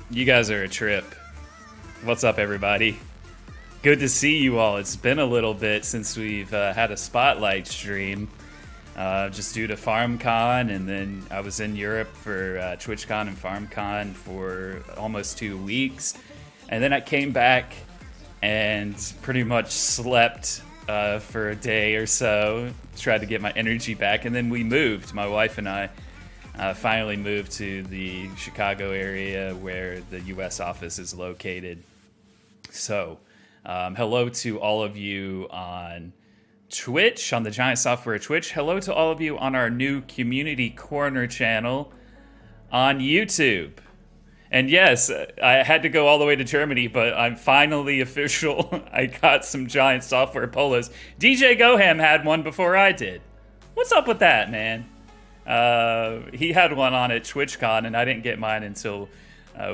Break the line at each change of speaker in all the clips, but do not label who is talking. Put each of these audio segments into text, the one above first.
You guys are a trip. What's up, everybody? Good to see you all. It's been a little bit since we've had a spotlight stream, just due to FarmCon, and then I was in Europe for TwitchCon and FarmCon for almost 2 weeks, and then I came back and pretty much slept for a day or so, tried to get my energy back, and then we moved. My wife and I finally moved to the Chicago area where the U.S. office is located. So, hello to all of you on Twitch, on the Giant Software Twitch. Hello to all of you on our new Community Corner channel. on YouTube. And yes, I had to go all the way to Germany, but I'm finally official. I got some giant software polos. DJ Goham had one before I did. What's up with that, man? He had one on at TwitchCon, and I didn't get mine until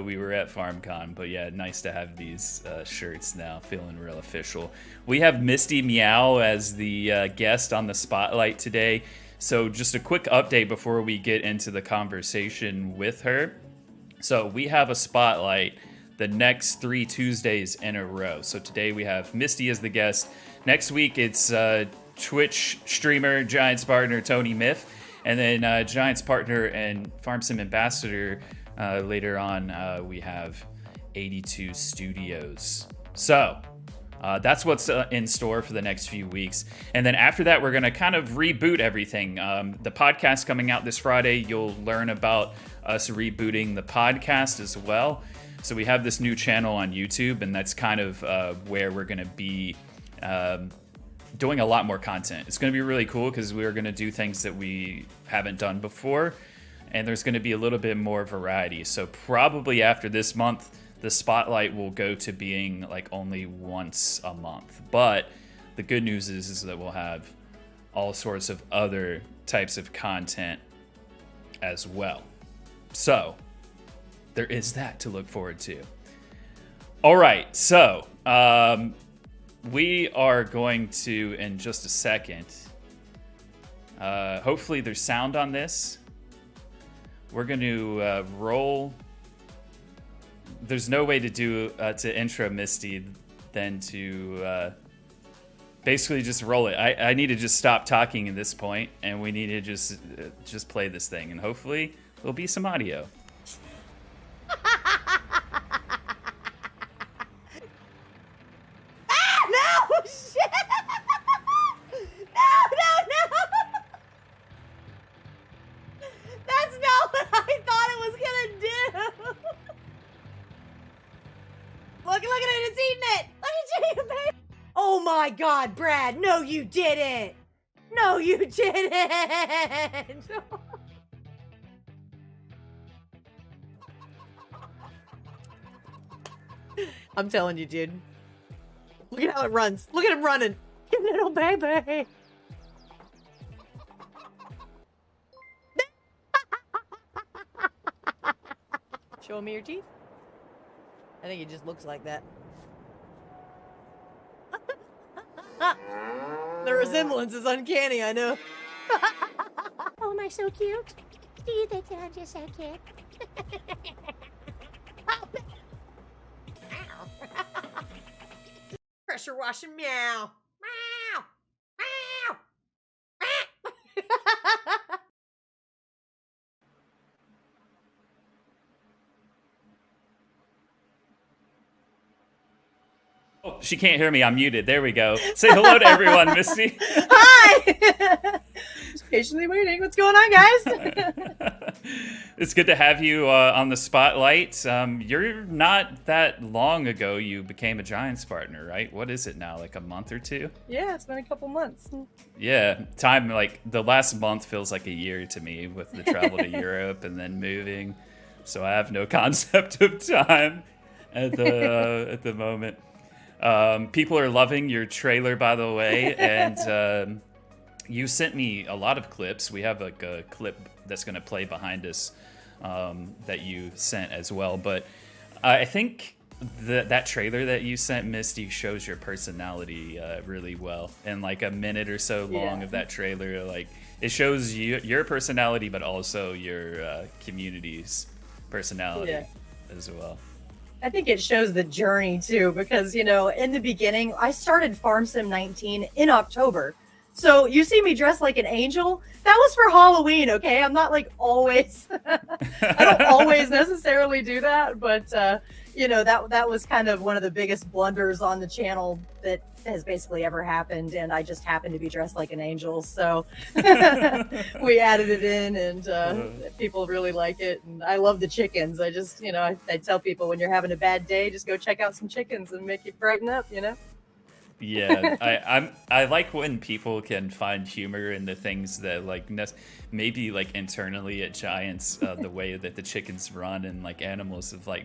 we were at FarmCon. But yeah, nice to have these shirts now, feeling real official. We have Misty Meow as the guest on the spotlight today. So just a quick update before we get into the conversation with her. So we have a spotlight the next 3 Tuesdays in a row. So today we have Misty as the guest. Next week it's Twitch streamer, Giants partner Tony Miff. And then Giants partner and FarmSim ambassador later on we have 82 Studios. So that's what's in store for the next few weeks. And then after that, we're going to kind of reboot everything. The podcast coming out this Friday, you'll learn about us rebooting the podcast as well. So we have this new channel on YouTube, and that's kind of where we're going to be doing a lot more content. It's going to be really cool because we're going to do things that we haven't done before, and there's going to be a little bit more variety. So probably after this month, the spotlight will go to being like only once a month. But the good news is that we'll have all sorts of other types of content as well. So there is that to look forward to. All right, so we are going to, in just a second, hopefully there's sound on this. We're going to roll. There's no way to do to intro Misty than to basically just roll it. I need to just stop talking at this point, and we need to just play this thing, and hopefully there'll be some audio.
No! Shit! No! That's not what I thought it was gonna do! Look at it, it's eating it! Look at you, baby! Oh my god, Brad, no you didn't! No you didn't! I'm telling you, dude. Look at how it runs. Look at him running. You little baby. Show me your teeth. I think it just looks like that. The resemblance is uncanny, I know.
Oh, am I so cute? Do you think that I'm just so cute?
Pressure washing meow. Meow. Meow.
Oh, she can't hear me. I'm muted. There we go. Say hello to everyone, Misty.
Hi! Just patiently waiting. What's going on, guys?
It's good to have you on the spotlight. You're not that long ago you became a Giants partner, right? What is it now, like a month or two?
Yeah, it's been a couple months.
Yeah, time, like the last month feels like a year to me with the travel to Europe and then moving. So I have no concept of time at the moment. People are loving your trailer, by the way, and you sent me a lot of clips. We have like a clip that's going to play behind us that you sent as well. But I think that trailer that you sent, Misty, shows your personality really well. In like a minute or so long of that trailer, like it shows your personality, but also your community's personality as well.
I think it shows the journey too, because, you know, in the beginning, I started FarmSim 19 in October. So you see me dressed like an angel. That was for Halloween, okay? I'm not like always, I don't always necessarily do that, but you know, that was kind of one of the biggest blunders on the channel that has basically ever happened, and I just happened to be dressed like an angel, so we added it in, and people really like it, and I love the chickens. I just, you know, I tell people when you're having a bad day, just go check out some chickens and make you brighten up, you know?
Yeah, I like when people can find humor in the things that like maybe like internally at Giants, the way that the chickens run and like animals have like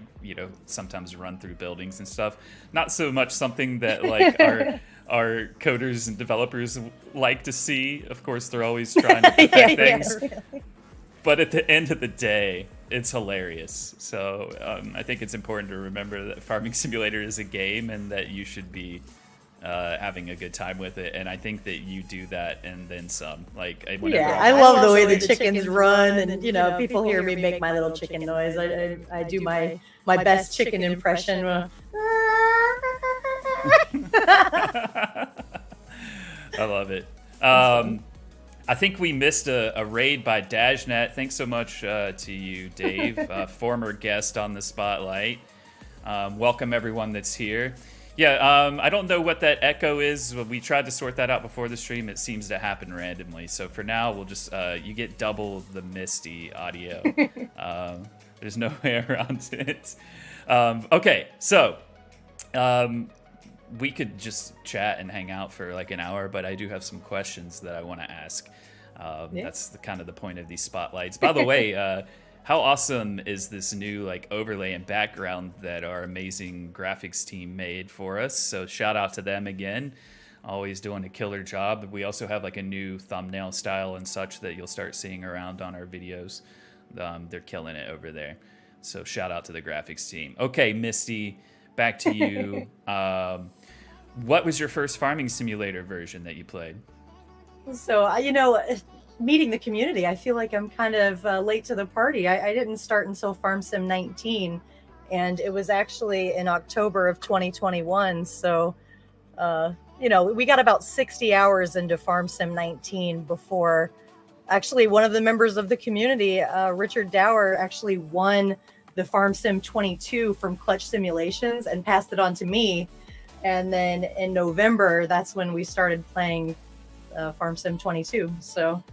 sometimes run through buildings and stuff. Not so much something that like our coders and developers like to see. Of course, they're always trying to perfect things,
really.
but at the end of the day, it's hilarious. So I think it's important to remember that Farming Simulator is a game and that you should be having a good time with it, and I think that you do that and then some. Like,
I love the way the chickens run, and people hear me make my little chicken noise. I do my best chicken impression.
I love it. I think we missed a raid by Dajnet. Thanks so much to you, Dave, former guest on the Spotlight. Welcome everyone that's here. Yeah, I don't know what that echo is. We tried to sort that out before the stream. It seems to happen randomly. So for now, we'll just, you get double the Misty audio. There's no way around it. Okay, so we could just chat and hang out for like an hour, but I do have some questions that I want to ask. That's kind of the point of these spotlights. By the way, how awesome is this new like overlay and background that our amazing graphics team made for us? So shout out to them again, always doing a killer job. We also have like a new thumbnail style and such that you'll start seeing around on our videos. They're killing it over there. So shout out to the graphics team. Okay, Misty, back to you. What was your first Farming Simulator version that you played?
So, meeting the community, I feel like I'm kind of late to the party. I didn't start until Farm Sim 19, and it was actually in October of 2021. So, we got about 60 hours into Farm Sim 19 before actually one of the members of the community, Richard Dower, actually won the Farm Sim 22 from Clutch Simulations and passed it on to me. And then in November, that's when we started playing Farm Sim 22. So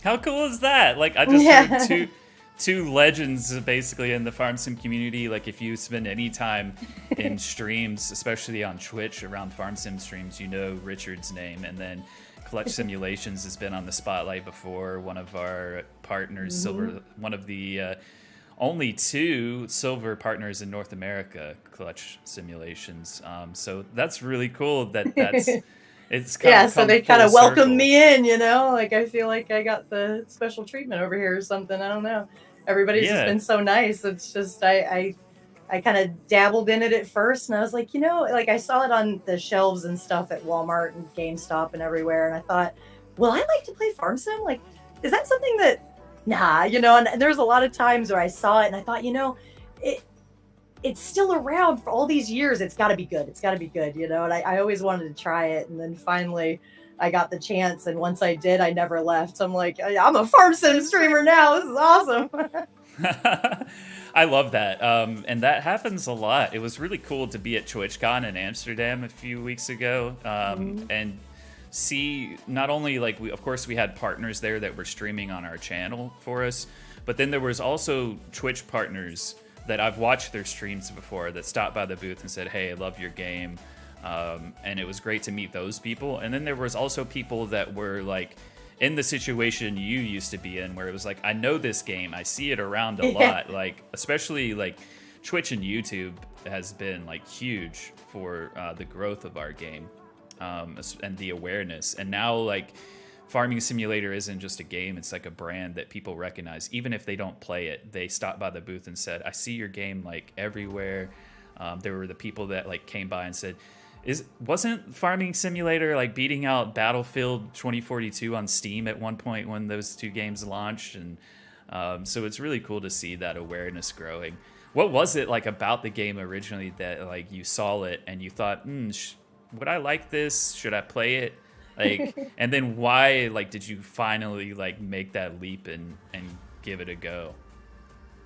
how cool is that? Like, I just heard two legends basically in the Farm Sim community. Like, if you spend any time in streams, especially on Twitch around Farm Sim streams, Richard's name. And then Clutch Simulations has been on the spotlight before. One of our partners, Silver, one of the only 2 silver partners in North America, Clutch Simulations. So that's really cool that's it's kind of
so they kind of welcomed me in, like I feel like I got the special treatment over here or something. I don't know. Everybody's just been so nice. It's just I kind of dabbled in it at first, and I was like, like I saw it on the shelves and stuff at Walmart and GameStop and everywhere, and I thought, well, I like to play Farm Sim. Like, is that something that and there's a lot of times where I saw it and I thought, it's still around for all these years. It's got to be good. It's got to be good, and I always wanted to try it. And then finally I got the chance. And once I did, I never left. I'm like, I'm a Farm Sim streamer now. This is awesome.
I love that. And that happens a lot. It was really cool to be at TwitchCon in Amsterdam a few weeks ago. And see not only like we had partners there that were streaming on our channel for us, but then there was also Twitch partners that I've watched their streams before that stopped by the booth and said, hey, I love your game. And it was great to meet those people. And then there was also people that were like in the situation you used to be in, where it was like, I know this game, I see it around a lot, like especially like Twitch and YouTube has been like huge for the growth of our game. And the awareness. And now like Farming Simulator isn't just a game, it's like a brand that people recognize. Even if they don't play it, they stopped by the booth and said, I see your game like everywhere. There were the people that like came by and said, wasn't Farming Simulator like beating out Battlefield 2042 on Steam at one point when those 2 games launched? And so it's really cool to see that awareness growing. What was it like about the game originally that like you saw it and you thought, would I like this? Should I play it? Like, and then why, like, did you finally like make that leap and give it a go?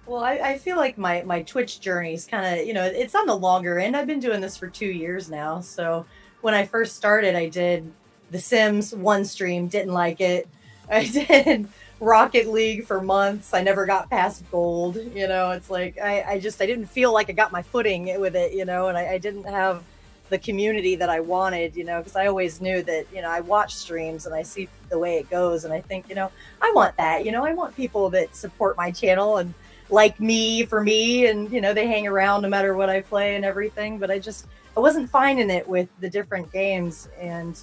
Well, I feel like my Twitch journey is kind of, it's on the longer end. I've been doing this for 2 years now. So when I first started, I did The Sims 1 stream, didn't like it. I did Rocket League for months. I never got past gold. It's like, I didn't feel like I got my footing with it, and I didn't have the community that I wanted, you know, because I always knew that, you know, I watch streams and I see the way it goes, and I think, you know, I want that, you know, I want people that support my channel and like me for me, and, you know, they hang around no matter what I play and everything. But I wasn't finding it with the different games, and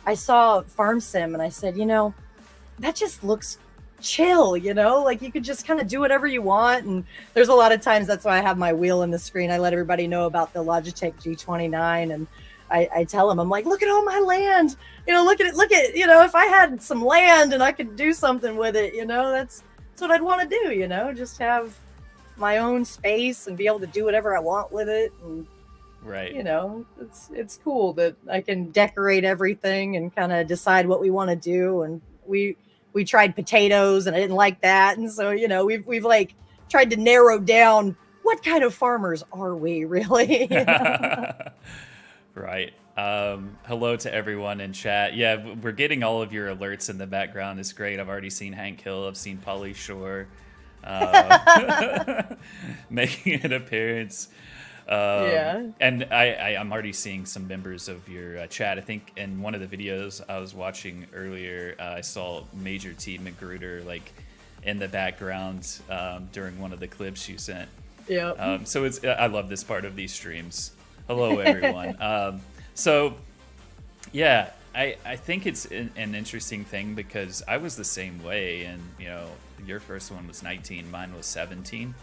I saw Farm Sim and I said, you know, that just looks chill, you know, like you could just kind of do whatever you want. And there's a lot of times, that's why I have my wheel in the screen. I let everybody know about the Logitech G29, and I tell them, I'm like, look at all my land, you know, look at, you know, if I had some land and I could do something with it, you know, that's what I'd want to do, you know, just have my own space and be able to do whatever I want with it. And
Right.
you know, it's cool that I can decorate everything and kind of decide what we want to do. And we tried potatoes and I didn't like that, and so, you know, we've like tried to narrow down what kind of farmers are we really. You know?
Right. Hello to everyone in chat. Yeah, we're getting all of your alerts in the background. It's great. I've already seen Hank Hill. I've seen Polly Shore making an appearance.
Yeah.
And I'm already seeing some members of your chat. I think in one of the videos I was watching earlier, I saw Major T. Magruder like in the background during one of the clips you sent.
Yeah.
So I love this part of these streams. Hello, everyone. So, yeah, I think it's an interesting thing because I was the same way, and you know, your first one was 19, mine was 17,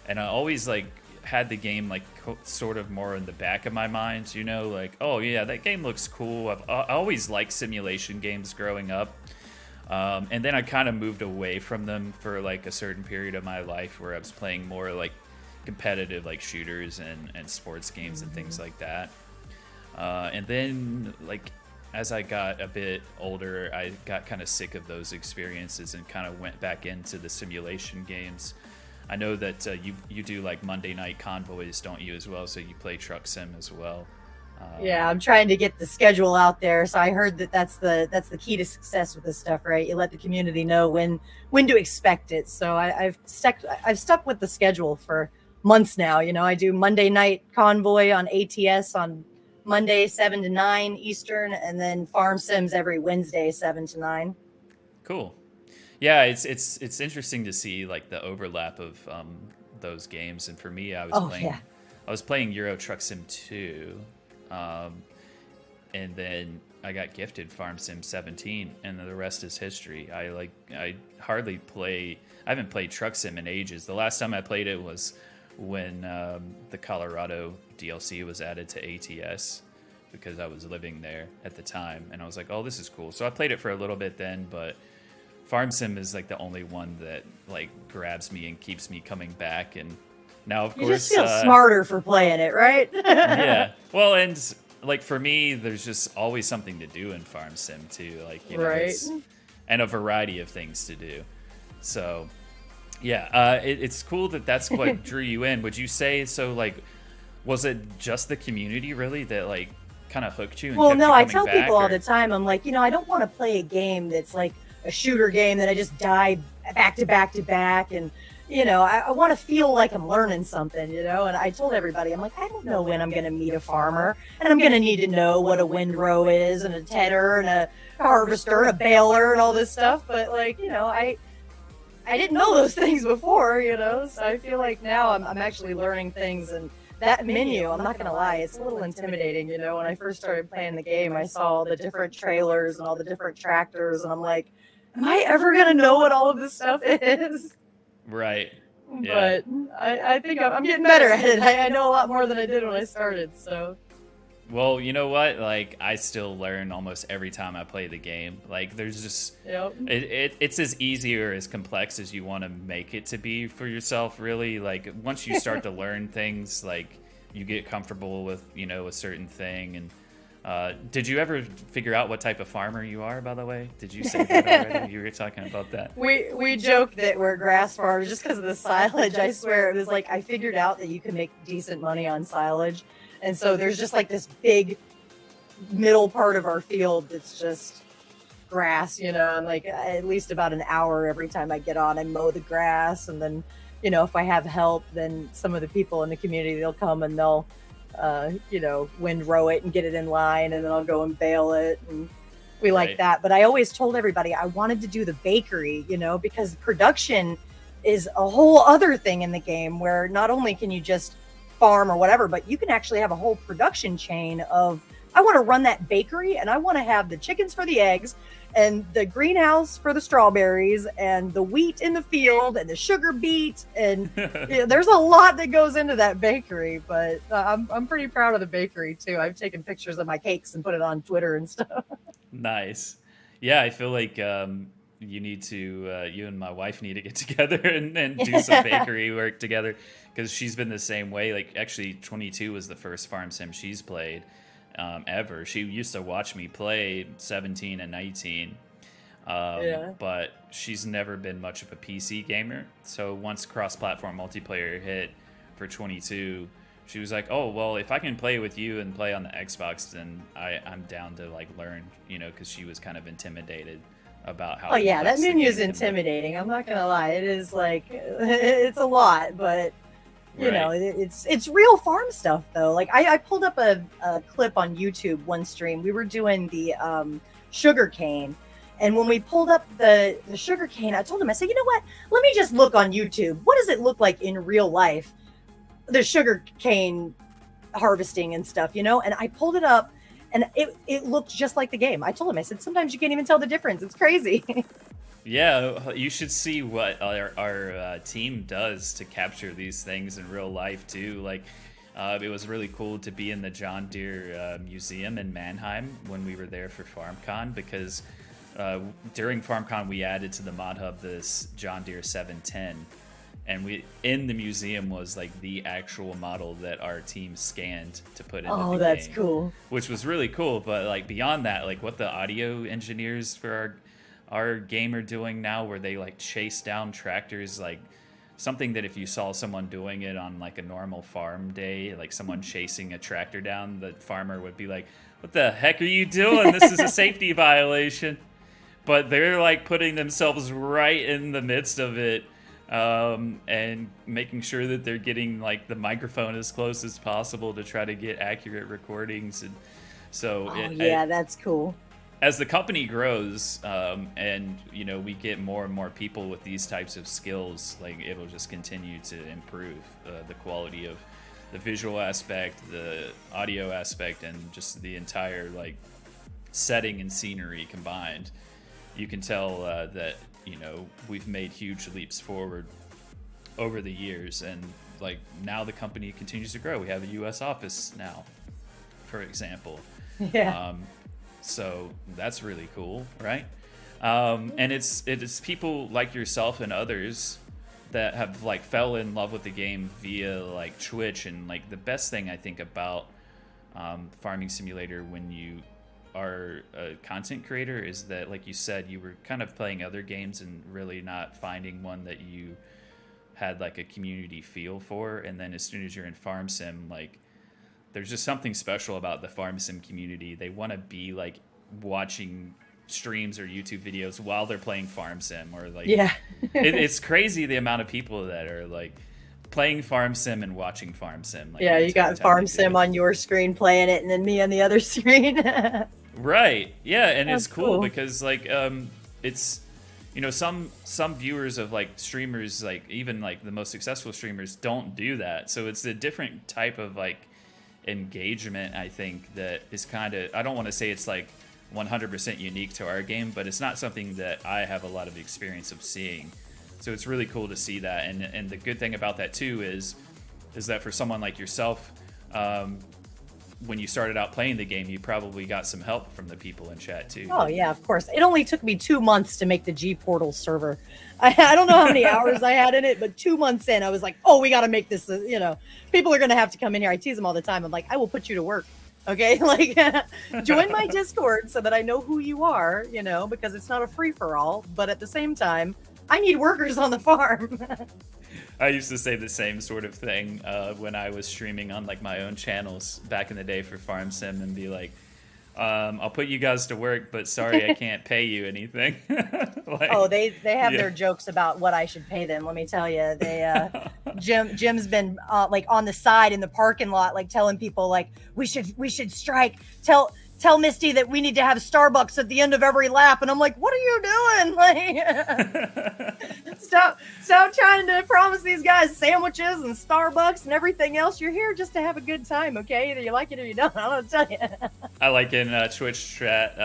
and I always like had the game like sort of more in the back of my mind, you know, like, oh yeah, that game looks cool. I always liked simulation games growing up, and then I kind of moved away from them for like a certain period of my life where I was playing more like competitive like shooters and sports games and things like that. And then like as I got a bit older, I got kind of sick of those experiences and kind of went back into the simulation games. I know that you do like Monday night convoys, don't you, as well? So you play Truck Sim as well.
Yeah, I'm trying to get the schedule out there. So I heard that that's the key to success with this stuff, right? You let the community know when to expect it. So I've stuck with the schedule for months now. You know, I do Monday night convoy on ATS on Monday 7 to 9 Eastern, and then Farm Sims every Wednesday 7 to 9.
Cool. Yeah, it's interesting to see like the overlap of those games. And for me, I was playing Euro Truck Sim 2, and then I got gifted Farm Sim 17, and the rest is history. I hardly play. I haven't played Truck Sim in ages. The last time I played it was when the Colorado DLC was added to ATS, because I was living there at the time, and I was like, oh, this is cool. So I played it for a little bit then, but Farm Sim is like the only one that like grabs me and keeps me coming back. And now, of course,
you just feel smarter for playing it, right?
Yeah. Well, and like for me, there's just always something to do in Farm Sim too, like, you know,
right,
and a variety of things to do. So yeah, it's cool that that's what drew you in. Would you say so? Like, was it just the community really that like kind of hooked you? And
well,
kept
no,
you
I
coming
tell
back,
people all
or?
the time, I'm like, you know, I don't want to play a game that's like a shooter game that I just die back to back to back, and you know, I want to feel like I'm learning something, you know. And I told everybody, I'm like, I don't know when I'm going to meet a farmer, and I'm going to need to know what a windrow is, and a tedder, and a harvester, and a baler, and all this stuff. But like, you know, I didn't know those things before, you know. So I feel like now I'm actually learning things. And that menu, I'm not going to lie, it's a little intimidating, you know. When I first started playing the game, I saw all the different trailers and all the different tractors, and I'm like, am I ever going to know what all of this stuff is?
Right. Yeah.
But I think I'm getting better at it. I know a lot more than I did when I started. So,
well, you know what? Like, I still learn almost every time I play the game. Like, there's just it's as easy or as complex as you want to make it to be for yourself. Really, like once you start to learn things, like you get comfortable with, you know, a certain thing. And did you ever figure out what type of farmer you are, by the way? Did you say that already? You were talking about that.
We joke that we're grass farmers just because of the silage. I swear, it was like I figured out that you can make decent money on silage. And so there's just like this big middle part of our field that's just grass, you know, and like at least about an hour every time I get on, I mow the grass. And then, you know, if I have help, then some of the people in the community, they'll come and they'll windrow it and get it in line, and then I'll go and bale it, and we like
Right.
that. But I always told everybody I wanted to do the bakery, because production is a whole other thing in the game where not only can you just farm or whatever, but you can actually have a whole production chain of, I want to run that bakery and I want to have the chickens for the eggs and the greenhouse for the strawberries and the wheat in the field and the sugar beet. And there's a lot that goes into that bakery, but I'm pretty proud of the bakery too. I've taken pictures of my cakes and put it on Twitter and stuff.
Nice. Yeah, I feel like you and my wife need to get together and do some bakery work together, because she's been the same way. Like, actually, 22 was the first farm sim she's played ever. She used to watch me play 17 and 19, but she's never been much of a PC gamer. So once cross-platform multiplayer hit for 22, she was like, "Oh, well, if I can play with you and play on the Xbox, then I'm down to like learn," because she was kind of intimidated about how.
Oh yeah, that
complex the
menu is
game can be.
intimidating. I'm not gonna lie, it is like it's a lot, but
Right.
it's real farm stuff though. Like I pulled up a clip on YouTube one stream. We were doing the sugar cane, and when we pulled up the sugar cane, I told him, I said, you know what? Let me just look on YouTube. What does it look like in real life? The sugar cane harvesting and stuff, and I pulled it up, and it looked just like the game. I told him, I said, sometimes you can't even tell the difference. It's crazy.
Yeah, you should see what our team does to capture these things in real life too. Like, it was really cool to be in the John Deere Museum in Mannheim when we were there for FarmCon, because during FarmCon we added to the mod hub this John Deere 710, and we in the museum was like the actual model that our team scanned to put into
Oh,
the
that's
game,
cool.
which was really cool. But like beyond that, like what the audio engineers for our game are doing now, where they like chase down tractors, like something that if you saw someone doing it on like a normal farm day, like someone chasing a tractor down, the farmer would be like, "What the heck are you doing? This is a safety violation." But they're like putting themselves right in the midst of it, and making sure that they're getting like the microphone as close as possible to try to get accurate recordings. And so
Oh yeah, that's cool.
as the company grows, and we get more and more people with these types of skills, like it'll just continue to improve the quality of the visual aspect, the audio aspect, and just the entire like setting and scenery combined. You can tell that we've made huge leaps forward over the years, and like now the company continues to grow. We have a U.S. office now, for example.
Yeah.
So that's really cool, right? And it's people like yourself and others that have like fell in love with the game via like Twitch. And like the best thing I think about Farming Simulator when you are a content creator is that, like you said, you were kind of playing other games and really not finding one that you had like a community feel for. And then as soon as you're in Farm Sim, like there's just something special about the Farm Sim community. They want to be like watching streams or YouTube videos while they're playing Farm Sim, or like
Yeah.
it's crazy the amount of people that are like playing Farm Sim and watching Farm Sim. Like,
Yeah,
the
you
entire
got
time
Farm
they do
Sim
it.
on your screen playing it, and then me on the other screen.
Right. Yeah, and
That's
it's cool
cool.
because like it's some viewers of like streamers, like even like the most successful streamers, don't do that. So it's a different type of like engagement, I think, that is kind of, I don't want to say it's like 100% unique to our game, but it's not something that I have a lot of experience of seeing. So it's really cool to see that. And the good thing about that too is that for someone like yourself, when you started out playing the game, you probably got some help from the people in chat too.
Oh yeah, of course. It only took me 2 months to make the G Portal server. I don't know how many hours I had in it, but 2 months in, I was like, "Oh, we got to make this." People are gonna have to come in here. I tease them all the time. I'm like, "I will put you to work." Okay, like join my Discord so that I know who you are. Because it's not a free for all. But at the same time, I need workers on the farm.
I used to say the same sort of thing when I was streaming on like my own channels back in the day for Farm Sim, and be like, I'll put you guys to work, but sorry, I can't pay you anything. Like,
Oh, they have
yeah.
their jokes about what I should pay them. Let me tell you, Jim's been like on the side in the parking lot, like telling people like we should strike. Tell Misty that we need to have Starbucks at the end of every lap, and I'm like, what are you doing? Like, stop trying to promise these guys sandwiches and Starbucks and everything else. You're here just to have a good time, okay? Either you like it or you don't. I'm gonna tell you.
I like in Twitch chat,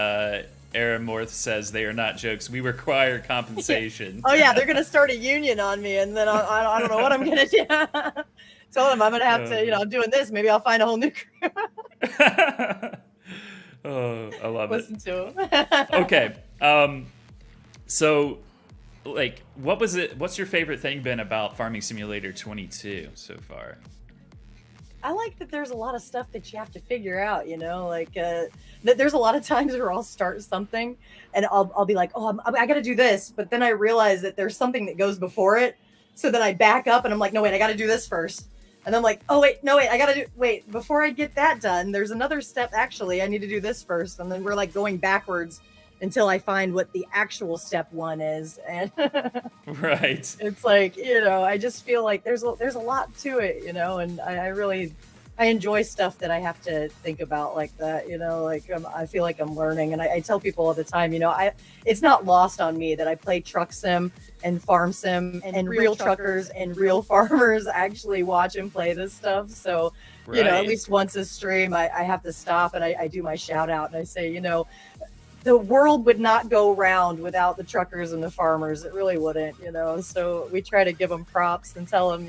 Aramorth says they are not jokes. We require compensation.
Oh yeah, they're gonna start a union on me, and then I don't know what I'm gonna do. Tell them I'm gonna have to, I'm doing this. Maybe I'll find a whole new crew.
Oh, I love
Listen
it.
to them.
Okay. So, like, what's your favorite thing been about Farming Simulator 22 so far?
I like that there's a lot of stuff that you have to figure out, like there's a lot of times where I'll start something and I'll be like, oh, I got to do this. But then I realize that there's something that goes before it. So then I back up and I'm like, no, wait, I got to do this first. And I'm like, oh, wait, no, wait, wait, before I get that done, there's another step. Actually, I need to do this first. And then we're like going backwards until I find what the actual step one is. And
right.
It's like, I just feel like there's a lot to it, and I enjoy stuff that I have to think about like that, like I feel like I'm learning. And I tell people all the time, it's not lost on me that I play truck sim and farm sim and real truckers and real farmers actually watch and play this stuff. So,
right.
At least once a stream, I have to stop and I do my shout out and I say, the world would not go round without the truckers and the farmers. It really wouldn't, so we try to give them props and tell them,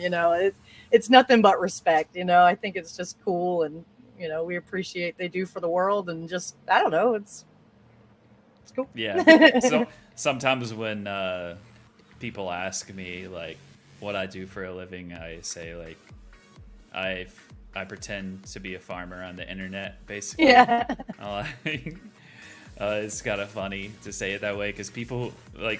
it's nothing but respect. I think it's just cool. And, we appreciate they do for the world and just, I don't know. It's cool.
Yeah. So sometimes when people ask me like what I do for a living, I say like, I pretend to be a farmer on the internet, basically.
Yeah.
It's kind of funny to say it that way because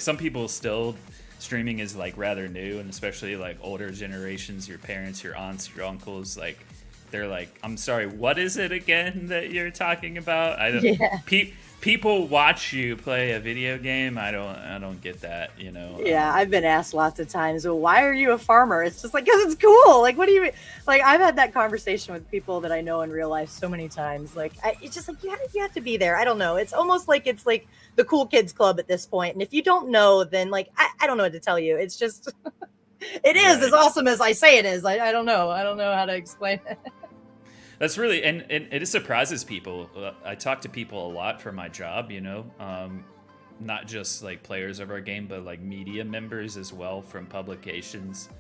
some people still streaming is like rather new, and especially like older generations, your parents, your aunts, your uncles, like they're like, I'm sorry, what is it again that you're talking about? I don't.
Yeah.
People watch you play a video game. I don't get that.
Yeah, I've been asked lots of times, well, why are you a farmer? It's just like, because it's cool. Like, what do you mean? Like, I've had that conversation with people that I know in real life so many times. Like, it's just like, you have to be there. I don't know. It's almost like it's like the cool kids club at this point. And if you don't know, then like, I don't know what to tell you. It's just, it is as awesome as I say it is. I don't know. I don't know how to explain it.
That's really, and it surprises people. I talk to people a lot for my job, not just like players of our game, but like media members as well from publications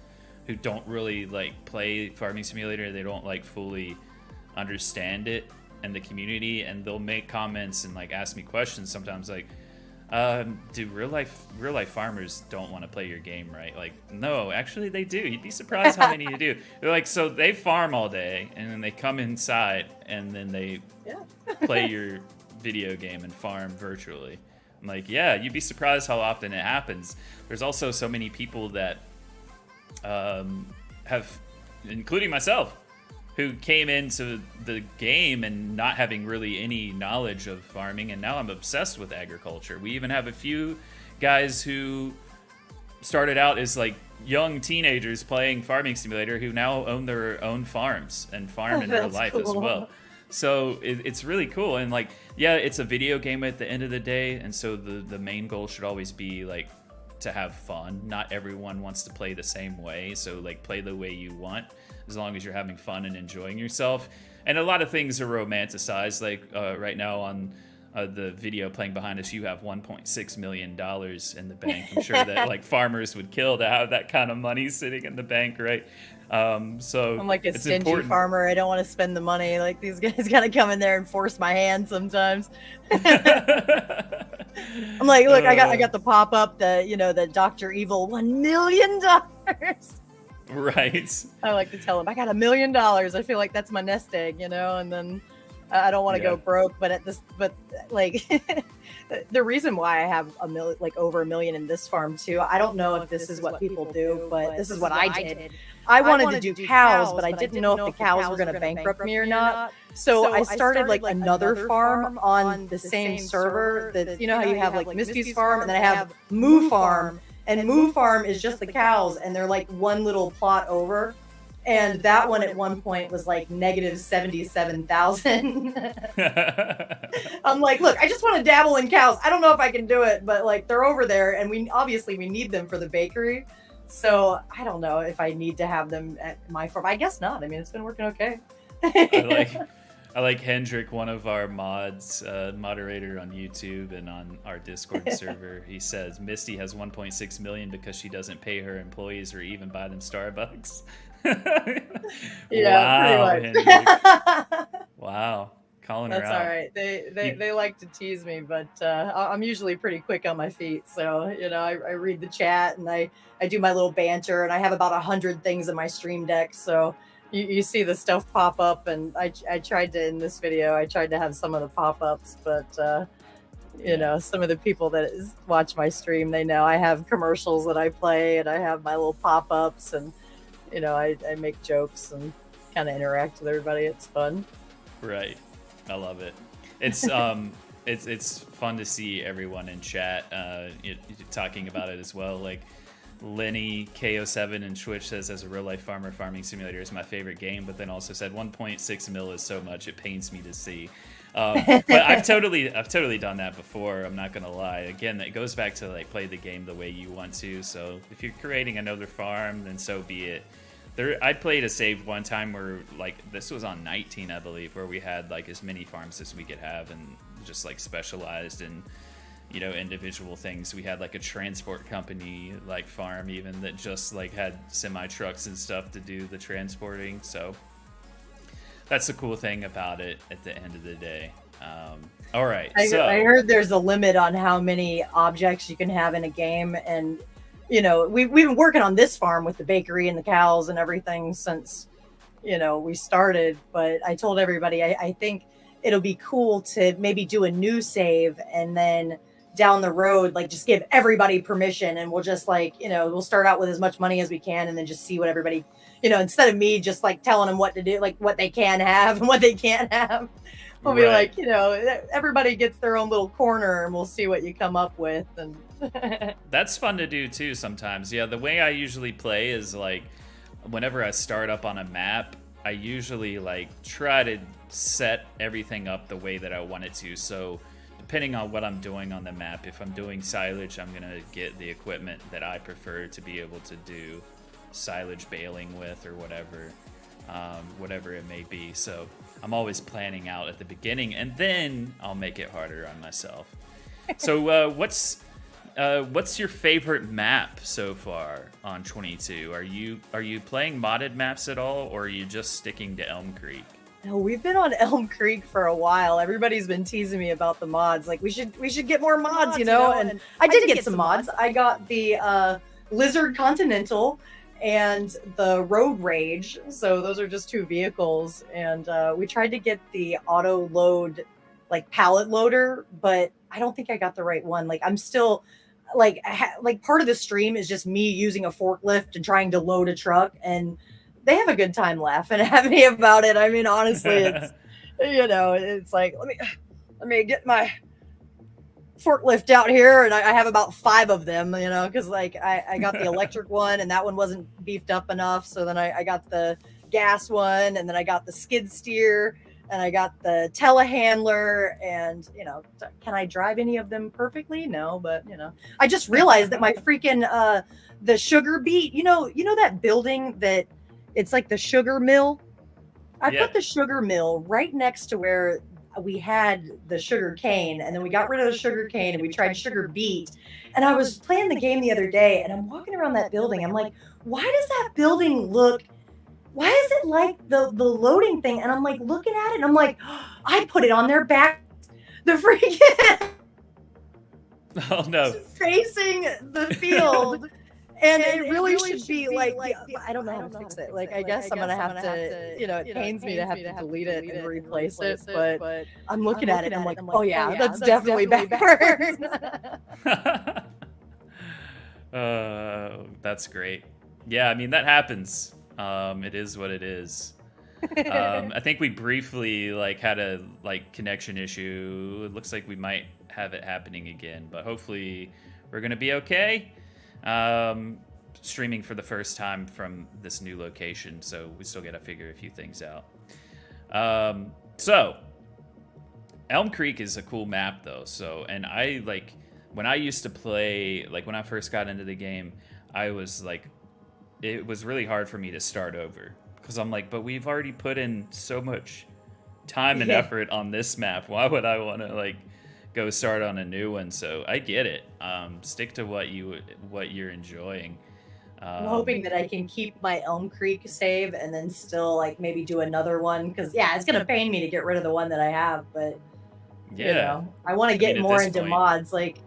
who don't really like play Farming Simulator. They don't like fully understand it and the community, and they'll make comments and like ask me questions sometimes like, do real life farmers don't want to play your game, right? Like, no, actually they do. You'd be surprised how many you do. They're like, so they farm all day and then they come inside and then they play your video game and farm virtually. I'm like, yeah, you'd be surprised how often it happens. There's also so many people that have, including myself, who came into the game and not having really any knowledge of farming, and now I'm obsessed with agriculture. We even have a few guys who started out as like young teenagers playing Farming Simulator who now own their own farms and farm in real life as well. So it's really cool. And like, yeah, it's a video game at the end of the day, and so the main goal should always be like to have fun. Not everyone wants to play the same way, so like play the way you want, as long as you're having fun and enjoying yourself. And a lot of things are romanticized. Like right now on the video playing behind us, you have $1.6 million in the bank. I'm sure that like farmers would kill to have that kind of money sitting in the bank, right? So
I'm like a stingy farmer. I don't want to spend the money. Like, these guys gotta come in there and force my hand sometimes. I'm like, look, I got the pop up, the Dr. Evil $1 million.
Right.
I like to tell him I got $1 million. I feel like that's my nest egg, and then I don't want to go broke. But like the reason why I have over $1 million in this farm too, I don't know if this is what people do, but this is what I did. I wanted to do cows, but I didn't know if the cows were going to bankrupt me or not. So I started like another farm on the same server. That, you know how you have like Misty's farm, and then I have Moo Farm, and Moo Farm is just the cows, and they're like one little plot over. And that one at one point was like negative 77,000. I'm like, look, I just want to dabble in cows. I don't know if I can do it, but like they're over there, and we need them for the bakery. So I don't know if I need to have them at my farm. I guess not. I mean, it's been working okay.
I like Hendrik, one of our mods, moderator on YouTube and on our Discord server. He says Misty has 1.6 million because she doesn't pay her employees or even buy them Starbucks.
Yeah,
wow,
pretty much.
Wow, calling her
That's
out.
all right. They like to tease me, but I'm usually pretty quick on my feet. So you know, I read the chat and I do my little banter, and I have about 100 things in my stream deck. So you see the stuff pop up, and I tried to, in this video, I tried to have some of the pop-ups, but you know, some of the people that watch my stream, they know I have commercials that I play, and I have my little pop-ups, and you know, I make jokes and kind of interact with everybody. It's fun.
Right. I love it. It's it's fun to see everyone in chat talking about it as well. Like Lenny KO7 in Twitch says, as a real life farmer, Farming Simulator is my favorite game, but then also said 1.6 mil is so much it pains me to see. But I've totally done that before. I'm not gonna lie. Again, it goes back to like play the game the way you want to. So if you're creating another farm, then so be it. I played a save one time where like this was on 19, I believe, where we had like as many farms as we could have and just like specialized in, you know, individual things. We had like a transport company like farm even that just like had semi trucks and stuff to do the transporting. So that's the cool thing about it at the end of the day. All right.
I heard there's a limit on how many objects you can have in a game, and you know, we've been working on this farm with the bakery and the cows and everything since, you know, we started. But I told everybody I think it'll be cool to maybe do a new save, and then down the road, like just give everybody permission, and we'll just like, you know, we'll start out with as much money as we can, and then just see what everybody, you know, instead of me just like telling them what to do, like what they can have and what they can't have. We'll be like, you know, everybody gets their own little corner, and we'll see what you come up with. And
that's fun to do too sometimes. Yeah, the way I usually play is like whenever I start up on a map, I usually like try to set everything up the way that I want it to. So depending on what I'm doing on the map, if I'm doing silage, I'm gonna get the equipment that I prefer to be able to do silage baling with or whatever it may be. So I'm always planning out at the beginning, and then I'll make it harder on myself. So what's your favorite map so far on 22? Are you playing modded maps at all, or are you just sticking to Elm Creek?
No, we've been on Elm Creek for a while. Everybody's been teasing me about the mods. Like we should get more mods, you know. And I did get some mods. I got the Lizard Continental and the Road Rage. So those are just 2 vehicles. And we tried to get the auto load, like pallet loader, but I don't think I got the right one. Like I'm still like part of the stream is just me using a forklift and trying to load a truck, and they have a good time laughing at me about it. I mean, honestly, it's, you know, it's like, let me get my forklift out here, and I have about 5 of them, you know, because like I got the electric one, and that one wasn't beefed up enough. So then I got the gas one, and then I got the skid steer, and I got the telehandler, and you know, can I drive any of them perfectly? No, but you know, I just realized that my freaking the sugar beet, you know that building that it's like the sugar mill. I put the sugar mill right next to where we had the sugar cane, and then we got rid of the sugar cane and we tried sugar beet. And I was playing the game the other day, and I'm walking around that building. I'm like, why does that building look, why is it like the loading thing? And I'm like looking at it, and I'm like, oh, I put it on their back, the freaking
oh no,
facing the field. And it really should be like, I don't know how to fix it. Like, I guess I'm going to have to, you know, it pains me to have to delete it and replace it. But I'm looking at it and I'm like, oh yeah, that's definitely backwards.
That's great. Yeah, I mean, that happens. It is what it is. I think we briefly had a connection issue. It looks like we might have it happening again, but hopefully we're gonna be okay. Streaming for the first time from this new location, so we still gotta figure a few things out. So Elm Creek is a cool map though. So, and I when I used to play, when I first got into the game, I was it was really hard for me to start over. Because I'm but we've already put in so much time and effort on this map. Why would I want to go start on a new one? So I get it. Stick to what you're enjoying.
I'm hoping that I can keep my Elm Creek save and then still maybe do another one. Because it's gonna pain me to get rid of the one that I have. But I want to get more into mods. Like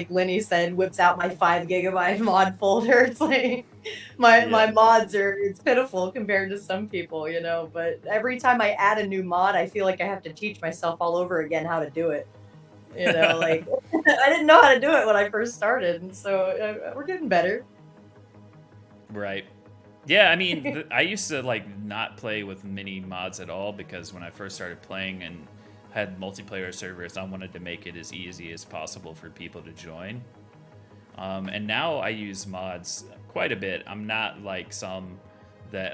Lenny said, whips out my 5 GB mod folder. It's my mods it's pitiful compared to some people, but every time I add a new mod, I feel like I have to teach myself all over again how to do it. I didn't know how to do it when I first started, and so we're getting better.
Right. Yeah, I mean, I used to not play with many mods at all because when I first started playing and had multiplayer servers, I wanted to make it as easy as possible for people to join. And now I use mods quite a bit. I'm not like some that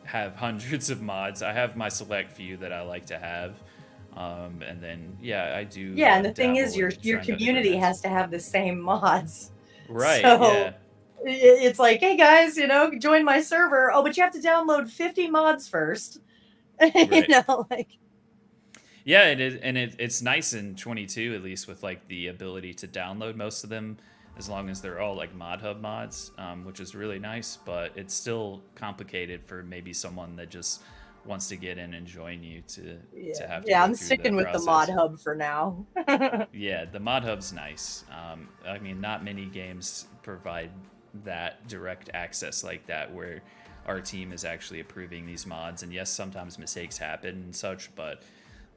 have hundreds of mods. I have my select few that I like to have. And then I do.
Yeah, and the thing is, your community has to have the same mods.
Right.
So
yeah.
It's hey guys, join my server. Oh, but you have to download 50 mods first.
Right. Yeah, it is, and it's nice in 22 at least with the ability to download most of them, as long as they're all Mod Hub mods, which is really nice. But it's still complicated for maybe someone that just wants to get in and join you to have to.
Yeah, I'm sticking with the Mod Hub for now.
Yeah, the Mod Hub's nice. I mean, not many games provide that direct access like that, where our team is actually approving these mods. And yes, sometimes mistakes happen and such, but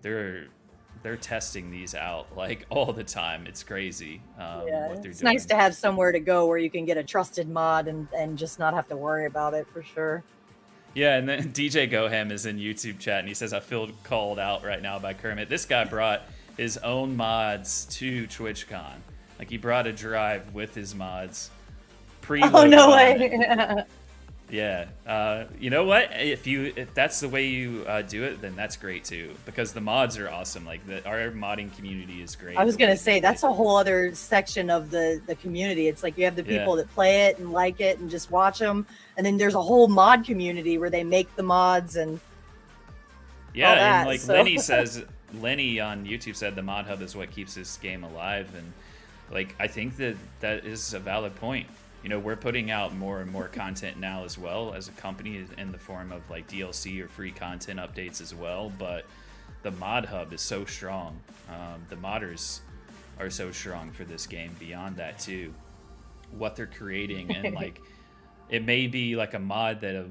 they're testing these out all the time. It's crazy. What they're doing.
It's nice to have somewhere to go where you can get a trusted mod and just not have to worry about it, for sure.
Yeah, and then DJ Goham is in YouTube chat and he says, I feel called out right now by Kermit. This guy brought his own mods to TwitchCon. He brought a drive with his mods.
Oh, no way.
Yeah, you know what? If that's the way you do it, then that's great too. Because the mods are awesome. Our modding community is great.
I was gonna say that's a whole other section of the community. It's you have the people that play it and like it and just watch them, and then there's a whole mod community where they make the mods and all that,
and Lenny on YouTube said the Mod Hub is what keeps this game alive, and I think that is a valid point. We're putting out more and more content now as well as a company in the form of DLC or free content updates as well. But the Mod Hub is so strong. The modders are so strong for this game beyond that too. What they're creating and it may be a mod that a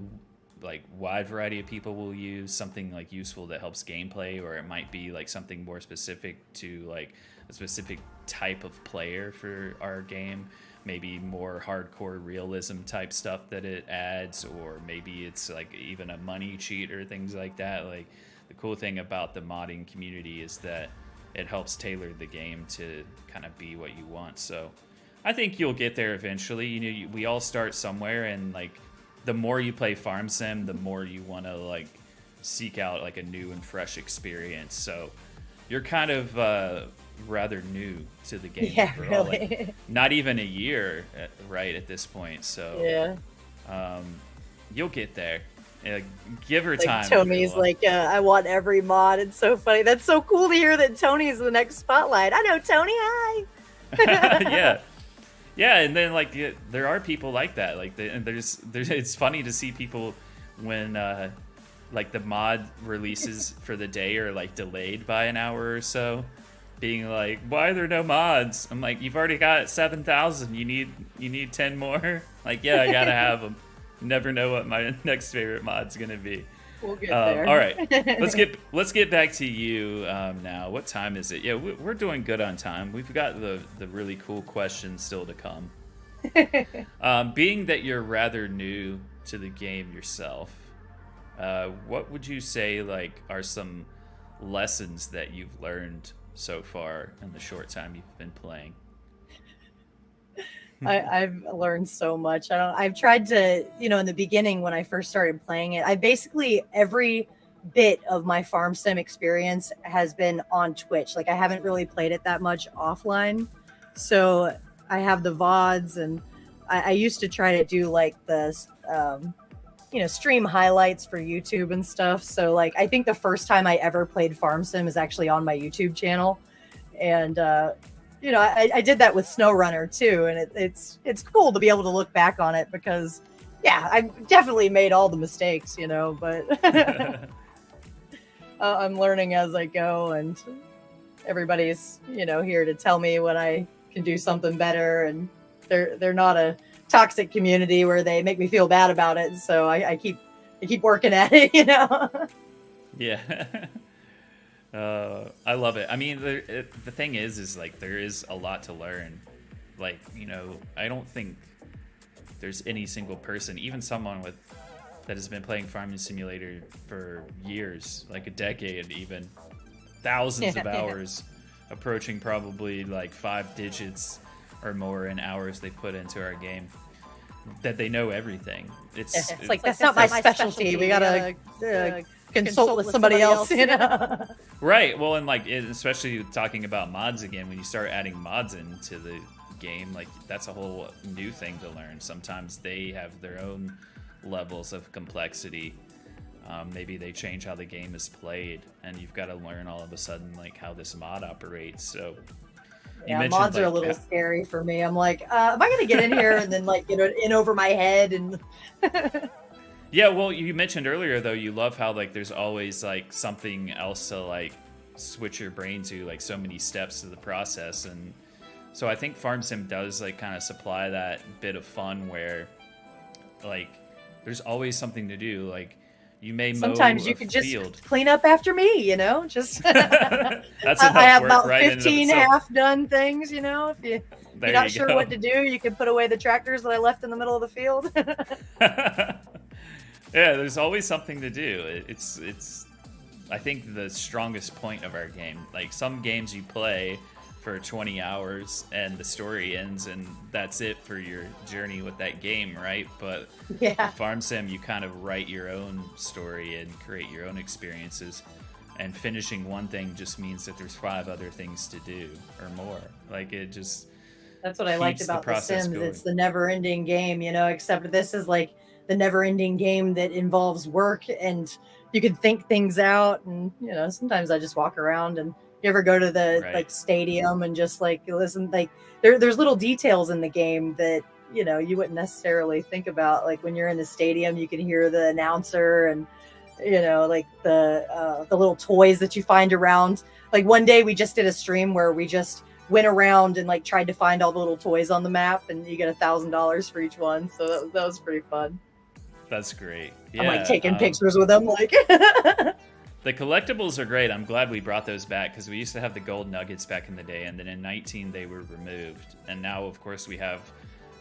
wide variety of people will use, something useful that helps gameplay, or it might be something more specific to a specific type of player for our game. Maybe more hardcore realism type stuff that it adds, or maybe it's even a money cheat or things like that. The cool thing about the modding community is that it helps tailor the game to kind of be what you want. So I think you'll get there eventually. We all start somewhere, and the more you play Farm Sim, the more you want to seek out a new and fresh experience. So you're kind of rather new to the game.
Yeah, really.
Not even a year, right, at this point. So you'll get there. Give her time.
Tony's I want every mod. It's so funny. That's so cool to hear that Tony's the next spotlight. I know Tony. Hi.
Yeah, and then there are people like that. There's it's funny to see people when the mod releases for the day are delayed by an hour or so, being why are there no mods? I'm you've already got 7,000. You need 10 more. I gotta have them. Never know what my next favorite mod's gonna be.
We'll get there.
All right, let's get back to you now. What time is it? Yeah, we're doing good on time. We've got the really cool questions still to come. Being that you're rather new to the game yourself, what would you say like are some lessons that you've learned so far in the short time you've been playing?
I've learned so much. I've tried to, in the beginning when I first started playing it, I basically every bit of my farm sim experience has been on Twitch. Like I haven't really played it that much offline. So I have the VODs, and I used to try to do like the, stream highlights for YouTube and stuff. So like, I think the first time I ever played farm sim is actually on my YouTube channel. And, I did that with SnowRunner too, and it's cool to be able to look back on it because, yeah, I definitely made all the mistakes, but I'm learning as I go, and everybody's here to tell me when I can do something better, and they're not a toxic community where they make me feel bad about it, so I keep working at it,
Yeah. I love it. I mean, the thing is like there is a lot to learn. Like, I don't think there's any single person, even someone that has been playing Farming Simulator for years, like a decade, even thousands of hours, approaching probably like 5 digits or more in hours they put into our game, that they know everything. It's
like that's not my specialty. We gotta consult with somebody else,
Right. Well, and like especially talking about mods again, when you start adding mods into the game, like that's a whole new thing to learn. Sometimes they have their own levels of complexity. Maybe they change how the game is played, and you've got to learn all of a sudden like how this mod operates. So
yeah, mods are a little scary for me. I'm like, am I gonna get in here and then like in over my head and
Yeah, well, you mentioned earlier though you love how like there's always like something else to like switch your brain to, like so many steps to the process. And so I think Farm Sim does like kind of supply that bit of fun where like there's always something to do. Like you may
sometimes you could just clean up after me, just
that's
I have
work,
about
right,
15 half done things, if you're not sure
go.
what to do, you can put away the tractors that I left in the middle of the field.
Yeah, there's always something to do. It's I think the strongest point of our game. Like some games you play for 20 hours and the story ends and that's it for your journey with that game, right? But
yeah,
Farm Sim, you kind of write your own story and create your own experiences. And finishing one thing just means that there's 5 other things to do or more. Like it just
that's what I liked about the Sims.
Going.
It's the never-ending game, except this is like the never-ending game that involves work and you can think things out. And sometimes I just walk around, and you ever go to the like stadium and just like listen, like there's little details in the game that you wouldn't necessarily think about. Like when you're in the stadium, you can hear the announcer, and like the little toys that you find around. Like one day we just did a stream where we just went around and like tried to find all the little toys on the map, and you get $1,000 for each one. So that was pretty fun.
That's great. Yeah,
I'm like taking pictures with them. Like
the collectibles are great. I'm glad we brought those back because we used to have the gold nuggets back in the day, and then in 19 they were removed. And now, of course, we have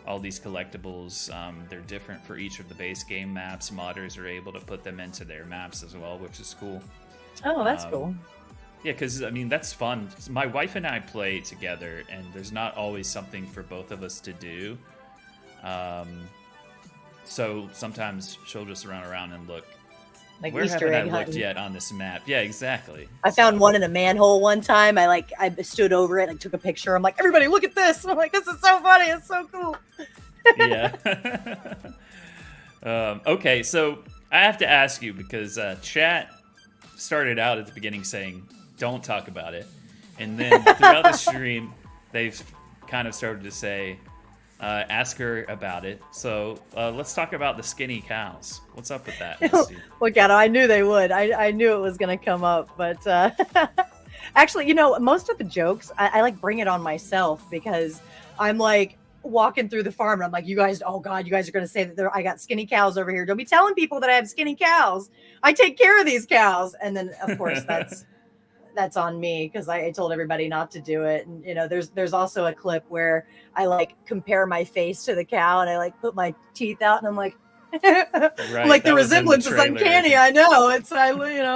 all these collectibles. They're different for each of the base game maps. Modders are able to put them into their maps as well, which is cool.
Oh, that's cool.
Yeah, because I mean that's fun. My wife and I play together, and there's not always something for both of us to do. So sometimes she'll just run around and look.
Like
where
Easter
haven't
egg
I looked
hunting.
yet on this map? Yeah, exactly.
I found one in a manhole one time. I stood over it, like took a picture. I'm like, everybody look at this. I'm like, this is so funny. It's so cool.
Yeah. Okay, so I have to ask you because chat started out at the beginning saying, don't talk about it. And then throughout the stream, they've kind of started to say, ask her about it. So let's talk about the skinny cows. What's up with that, Misty?
Look at it. I knew they would. I knew it was going to come up. But actually, most of the jokes, I like bring it on myself because I'm like walking through the farm and I'm like, you guys, oh God, you guys are going to say that I got skinny cows over here. Don't be telling people that I have skinny cows. I take care of these cows. And then, of course, that's on me because I told everybody not to do it. And there's also a clip where I like compare my face to the cow and I like put my teeth out and I'm like,
Right,
Like the
that was in the
resemblance is
trailer, I
uncanny.
think.
I know.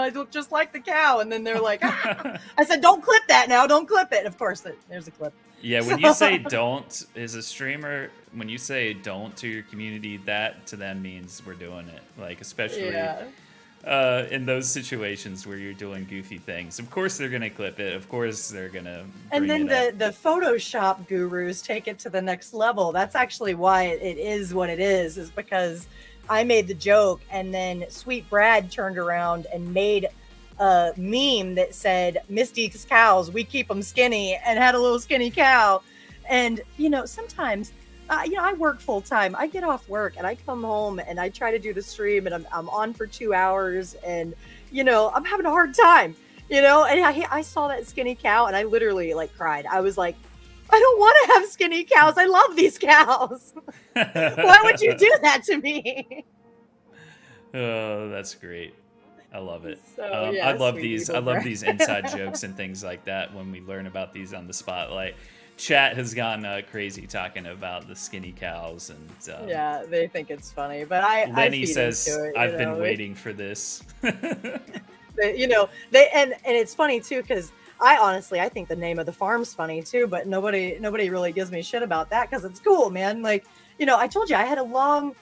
I look just like the cow. And then they're like, ah. I said, don't clip that now. Don't clip it. Of course, there's a clip.
Yeah, when
So,
you say don't, as a streamer, when you say don't to your community, that to them means we're doing it. Like, especially
yeah.
in those situations where you're doing goofy things. Of course they're going to clip it. Of course they're going to
And
bring
then
it up.
the Photoshop gurus take it to the next level. That's actually why it is what it is because I made the joke, and then Sweet Brad turned around and made a meme that said, Misty's cows, we keep them skinny, and had a little skinny cow. And, sometimes, I work full time. I get off work and I come home and I try to do the stream, and I'm on for 2 hours, and, I'm having a hard time, and I saw that skinny cow and I literally like cried. I was like, I don't want to have skinny cows. I love these cows. Why would you do that to me?
Oh, that's great. I love it.
So,
I love
sweet
these.
people,
I love
Brad.
these inside jokes and things like that when we learn about these on the spotlight. Chat has gone crazy talking about the skinny cows, and
Yeah, they think it's funny, but I
Lenny
feed
says,
into it,
"I've been waiting for this."
They and it's funny too because I think the name of the farm's funny too, but nobody really gives me shit about that because it's cool, man. Like, I told you I had a long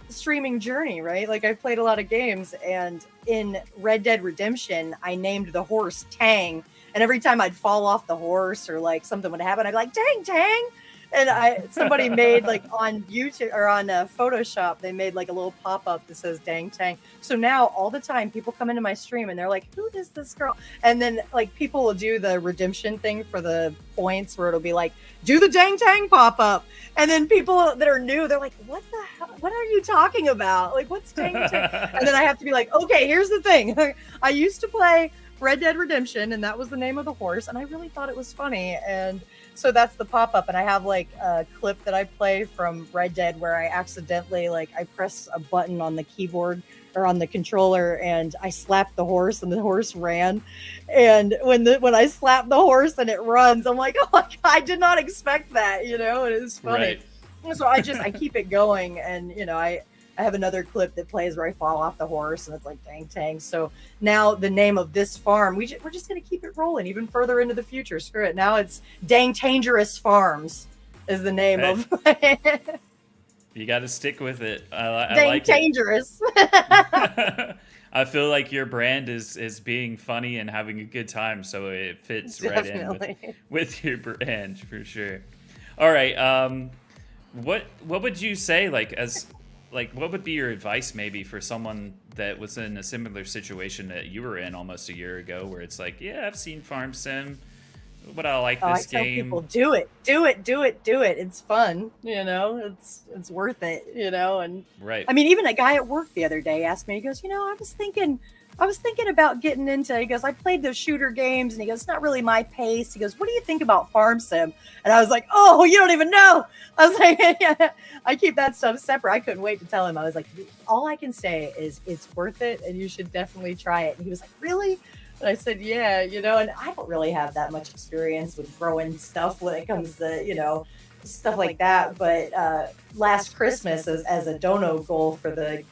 streaming journey, right? Like I played a lot of games, and in Red Dead Redemption, I named the horse Tang, and every time I'd fall off the horse or like something would happen, I'd be like, Tang Tang. And somebody made like on YouTube or on Photoshop, they made like a little pop-up that says Dang Tang. So now all the time people come into my stream and they're like, who is this girl? And then like people will do the redemption thing for the points where it'll be like, do the Dang Tang pop-up. And then people that are new, they're like, what the hell? What are you talking about? Like, what's Dang Tang? And then I have to be like, okay, here's the thing. I used to play Red Dead Redemption, and that was the name of the horse, and I really thought it was funny, and so that's the pop-up. And I have like a clip that I play from Red Dead where I accidentally I press a button on the keyboard or on the controller, and I slapped the horse, and the horse ran. And when I slap the horse and it runs, I'm like, oh my God, I did not expect that, and it's funny. Right. So I keep it going, and I have another clip that plays where I fall off the horse, and it's like Dang Tang. So now the name of this farm, we're just going to keep it rolling even further into the future. Screw it. Now it's Dang Tangerous Farms is the name of
You got to stick with it. I
Dang
like
Tangerous.
I feel like your brand is being funny and having a good time, so it fits
Definitely.
right in with your brand for sure. All right, what would you say what would be your advice maybe for someone that was in a similar situation that you were in almost a year ago, where it's like, yeah, I've seen Farm Sim, but I like this
I tell
game.
people, do it. It's fun, it's worth it, and
Right.
I mean, even a guy at work the other day asked me, he goes, I was thinking about getting into, he goes, I played those shooter games, and he goes, it's not really my pace. He goes, what do you think about Farm Sim? And I was like, oh, you don't even know. I was like, yeah, I keep that stuff separate. I couldn't wait to tell him. I was like, all I can say is it's worth it, and you should definitely try it. And he was like, really? And I said, yeah, and I don't really have that much experience with growing stuff when it comes to, stuff like that. But last Christmas, as a dono goal for the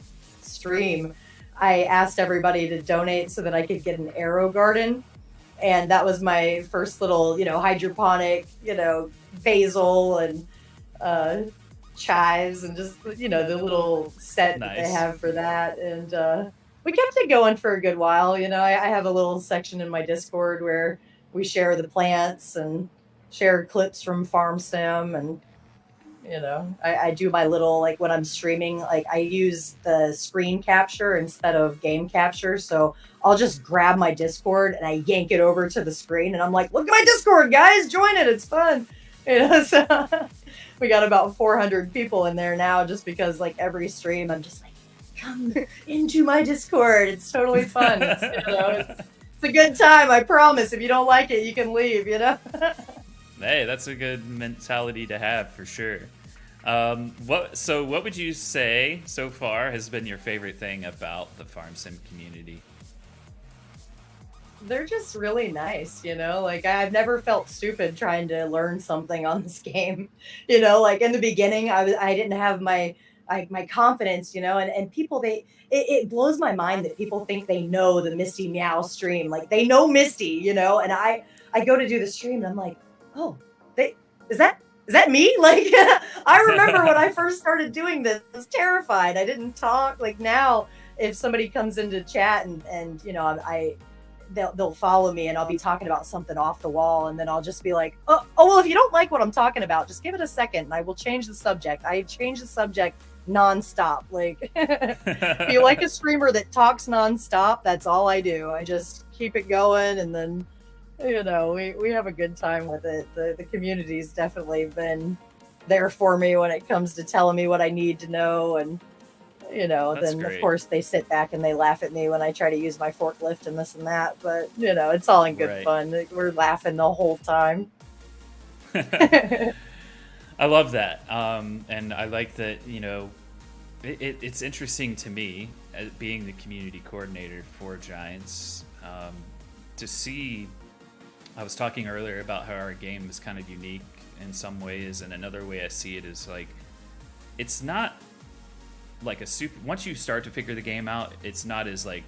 stream, I asked everybody to donate so that I could get an arrow garden. And that was my first little, hydroponic, basil and chives and just, the little set that they have for that. And we kept it going for a good while. I have a little section in my Discord where we share the plants and share clips from Farm Sim, and I do my little, like when I'm streaming, like I use the screen capture instead of game capture. So I'll just grab my Discord and I yank it over to the screen, and I'm like, look at my Discord, guys, join it. It's fun. So we got about 400 people in there now, just because like every stream I'm just like, come into my Discord. It's totally fun. It's a good time. I promise. If you don't like it, you can leave,
Hey, that's a good mentality to have for sure. What would you say so far has been your favorite thing about the Farm Sim community?
They're just really nice, like I've never felt stupid trying to learn something on this game. Like in the beginning, I didn't have my my confidence, and people it blows my mind that people think they know the Misty Meow stream. Like they know Misty, and I go to do the stream and I'm like, oh, they is that me? Like I remember when I first started doing this, I was terrified. I didn't talk. Like now, if somebody comes into chat and they'll follow me and I'll be talking about something off the wall, and then I'll just be like, oh well, if you don't like what I'm talking about, just give it a second and I will change the subject. I change the subject nonstop. Like if you like a streamer that talks nonstop, that's all I do. I just keep it going, and then we have a good time with it. The community's definitely been there for me when it comes to telling me what I need to know, and
That's
then
great.
of course they sit back and they laugh at me when I try to use my forklift and this and that, but it's all in good fun. We're laughing the whole time.
I love that. And I like that, it's interesting to me, as being the community coordinator for Giants, to see. I was talking earlier about how our game is kind of unique in some ways, and another way I see it is like, it's not like a super. Once you start to figure the game out, it's not as like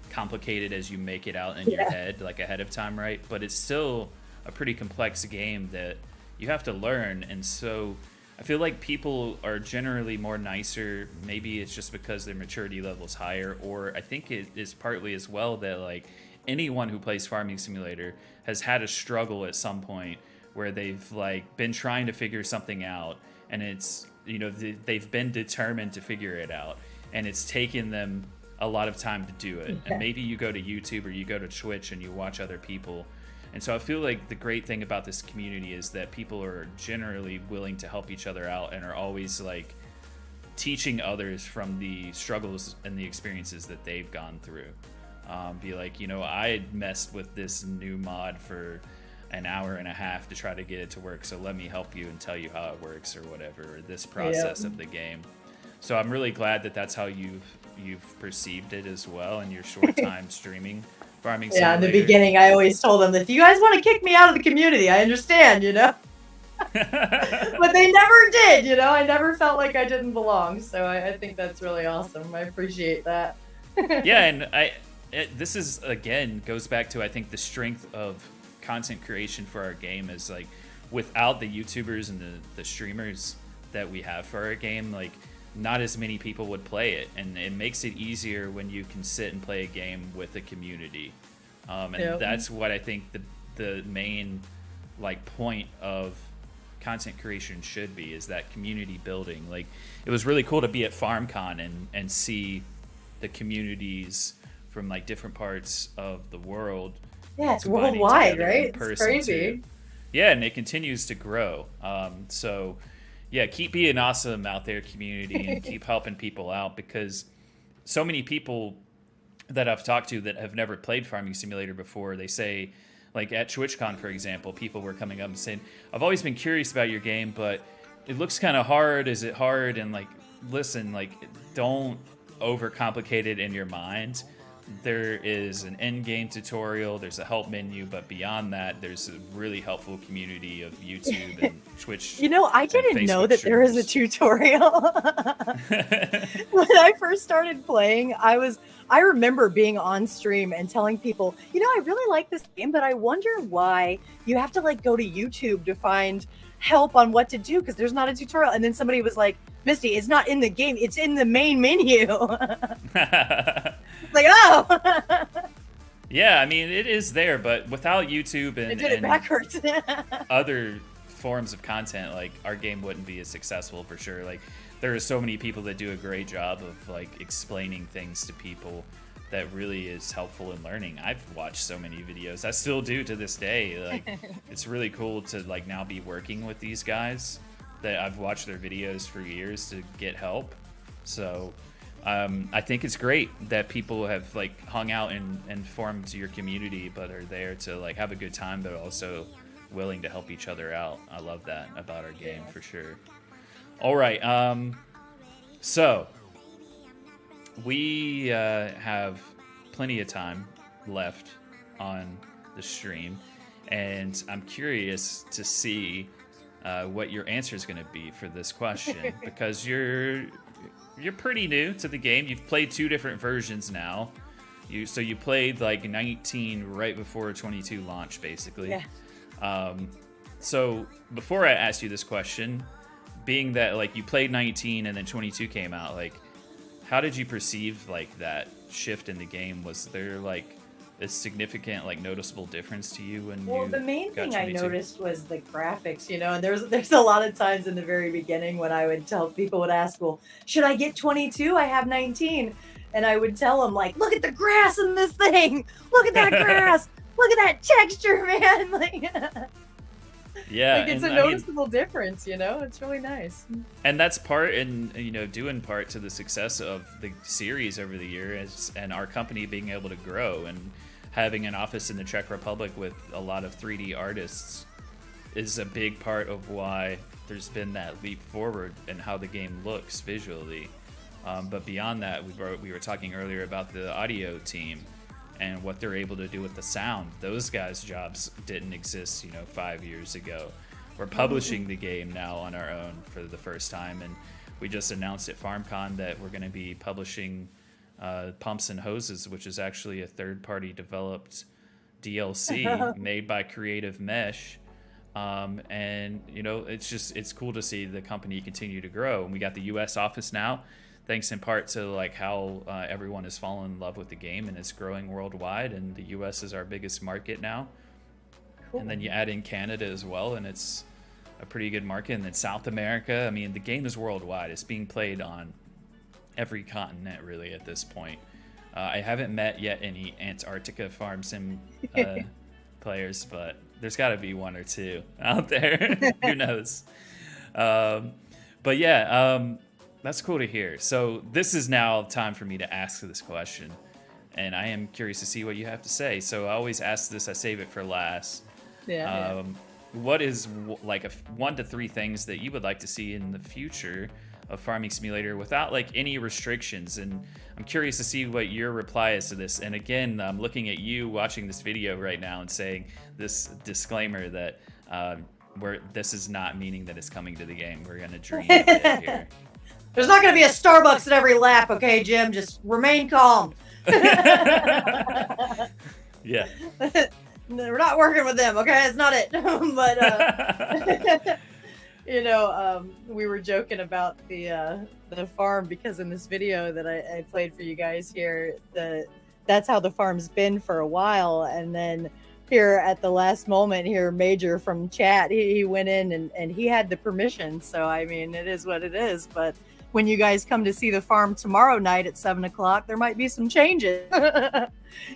complicated as you make it out in your head, like ahead of time, right? But it's still a pretty complex game that you have to learn, and so I feel like people are generally more nicer. Maybe it's just because their maturity level is higher, or I think it is partly as well that like anyone who plays Farming Simulator has had a struggle at some point where they've like been trying to figure something out, and it's they've been determined to figure it out, and it's taken them a lot of time to do it. And maybe you go to YouTube or you go to Twitch and you watch other people. And so I feel like the great thing about this community is that people are generally willing to help each other out and are always like teaching others from the struggles and the experiences that they've gone through. Be like, I messed with this new mod for an hour and a half to try to get it to work, so let me help you and tell you how it works, or whatever, or this process of the game. So I'm really glad that that's how you've perceived it as well in your short time streaming Farming Simulator.
Yeah, in the beginning I always told them that if you guys want to kick me out of the community, I understand, but they never did. I never felt like I didn't belong, so I think that's really awesome. I appreciate that.
Yeah, and this is again goes back to I think the strength of content creation for our game is like, without the YouTubers and the streamers that we have for our game, like not as many people would play it, and it makes it easier when you can sit and play a game with a community, and that's what I think the main like point of content creation should be, is that community building. Like it was really cool to be at FarmCon and see the communities from like different parts of the world.
Yeah, it's worldwide, right? It's crazy.
Yeah, and it continues to grow. So yeah, keep being awesome out there, community, and keep helping people out, because so many people that I've talked to that have never played Farming Simulator before, they say, like at TwitchCon, for example, people were coming up and saying, I've always been curious about your game, but it looks kind of hard. Is it hard? And like, listen, like, don't overcomplicate it in your mind. There is an end-game tutorial, there's a help menu, but beyond that, there's a really helpful community of YouTube and Twitch.
I didn't know that there is a tutorial. When I first started playing, I remember being on stream and telling people, I really like this game, but I wonder why you have to like go to YouTube to find help on what to do, because there's not a tutorial. And then somebody was like, Misty, it's not in the game, it's in the main menu. Like, oh.
Yeah, I mean, it is there, but without YouTube and,
I did it backwards.
other forms of content, like, our game wouldn't be as successful for sure. Like, there are so many people that do a great job of like explaining things to people that really is helpful in learning. I've watched so many videos, I still do to this day. Like, it's really cool to like now be working with these guys that I've watched their videos for years to get help. So I think it's great that people have like hung out and formed your community, but are there to like have a good time, but also willing to help each other out. I love that about our game for sure. All right, so we have plenty of time left on the stream, and I'm curious to see what your answer is going to be for this question, because you're you're pretty new to the game. You've played 2 different versions now. You played like 19 right before 22 launch, basically.
Yeah.
So before I ask you this question, being that like you played 19 and then 22 came out, like how did you perceive like that shift in the game? Was there like a significant like noticeable difference to you when
Well,
you
the main
got
thing I
22?
noticed was the graphics, and there's a lot of times in the very beginning when I would tell people would ask, well, should I get 22? I have 19. And I would tell them like, look at the grass in this thing. Look at that grass. Look at that texture, man. Like,
Yeah,
like it's
and
a noticeable difference, It's really nice.
and that's part and due in part to the success of the series over the years and our company being able to grow and having an office in the Czech Republic with a lot of 3D artists is a big part of why there's been that leap forward in how the game looks visually. But beyond that, we were talking earlier about the audio team and what they're able to do with the sound. Those guys' jobs didn't exist, 5 years ago. We're publishing the game now on our own for the first time, and we just announced at FarmCon that we're going to be publishing Pumps and Hoses, which is actually a third-party developed DLC made by Creative Mesh. And it's cool to see the company continue to grow. And we got the U.S. office now, thanks in part to like how everyone has fallen in love with the game and it's growing worldwide. And the U.S. is our biggest market now. Cool. And then you add in Canada as well, and it's a pretty good market. And then South America. I mean, the game is worldwide. It's being played on every continent really at this point. I haven't met yet any Antarctica farm sim players, but there's got to be 1 or 2 out there. Who knows? But yeah, that's cool to hear. So this is now time for me to ask this question, and I am curious to see what you have to say. So I always ask this, I save it for last.
Yeah.
What is like 1 to 3 things that you would like to see in the future of Farming Simulator without like any restrictions? And I'm curious to see what your reply is to this. And again, I'm looking at you watching this video right now and saying this disclaimer that this is not meaning that it's coming to the game. We're gonna dream a bit here.
There's not going to be a Starbucks at every lap, okay, Jim? Just remain calm.
Yeah.
We're not working with them, okay? That's not it. But we were joking about the farm because in this video that I played for you guys here, that's how the farm's been for a while, and then here at the last moment here, Major from chat, he went in and he had the permission. So I mean, it is what it is. But when you guys come to see the farm tomorrow night at 7:00, there might be some changes.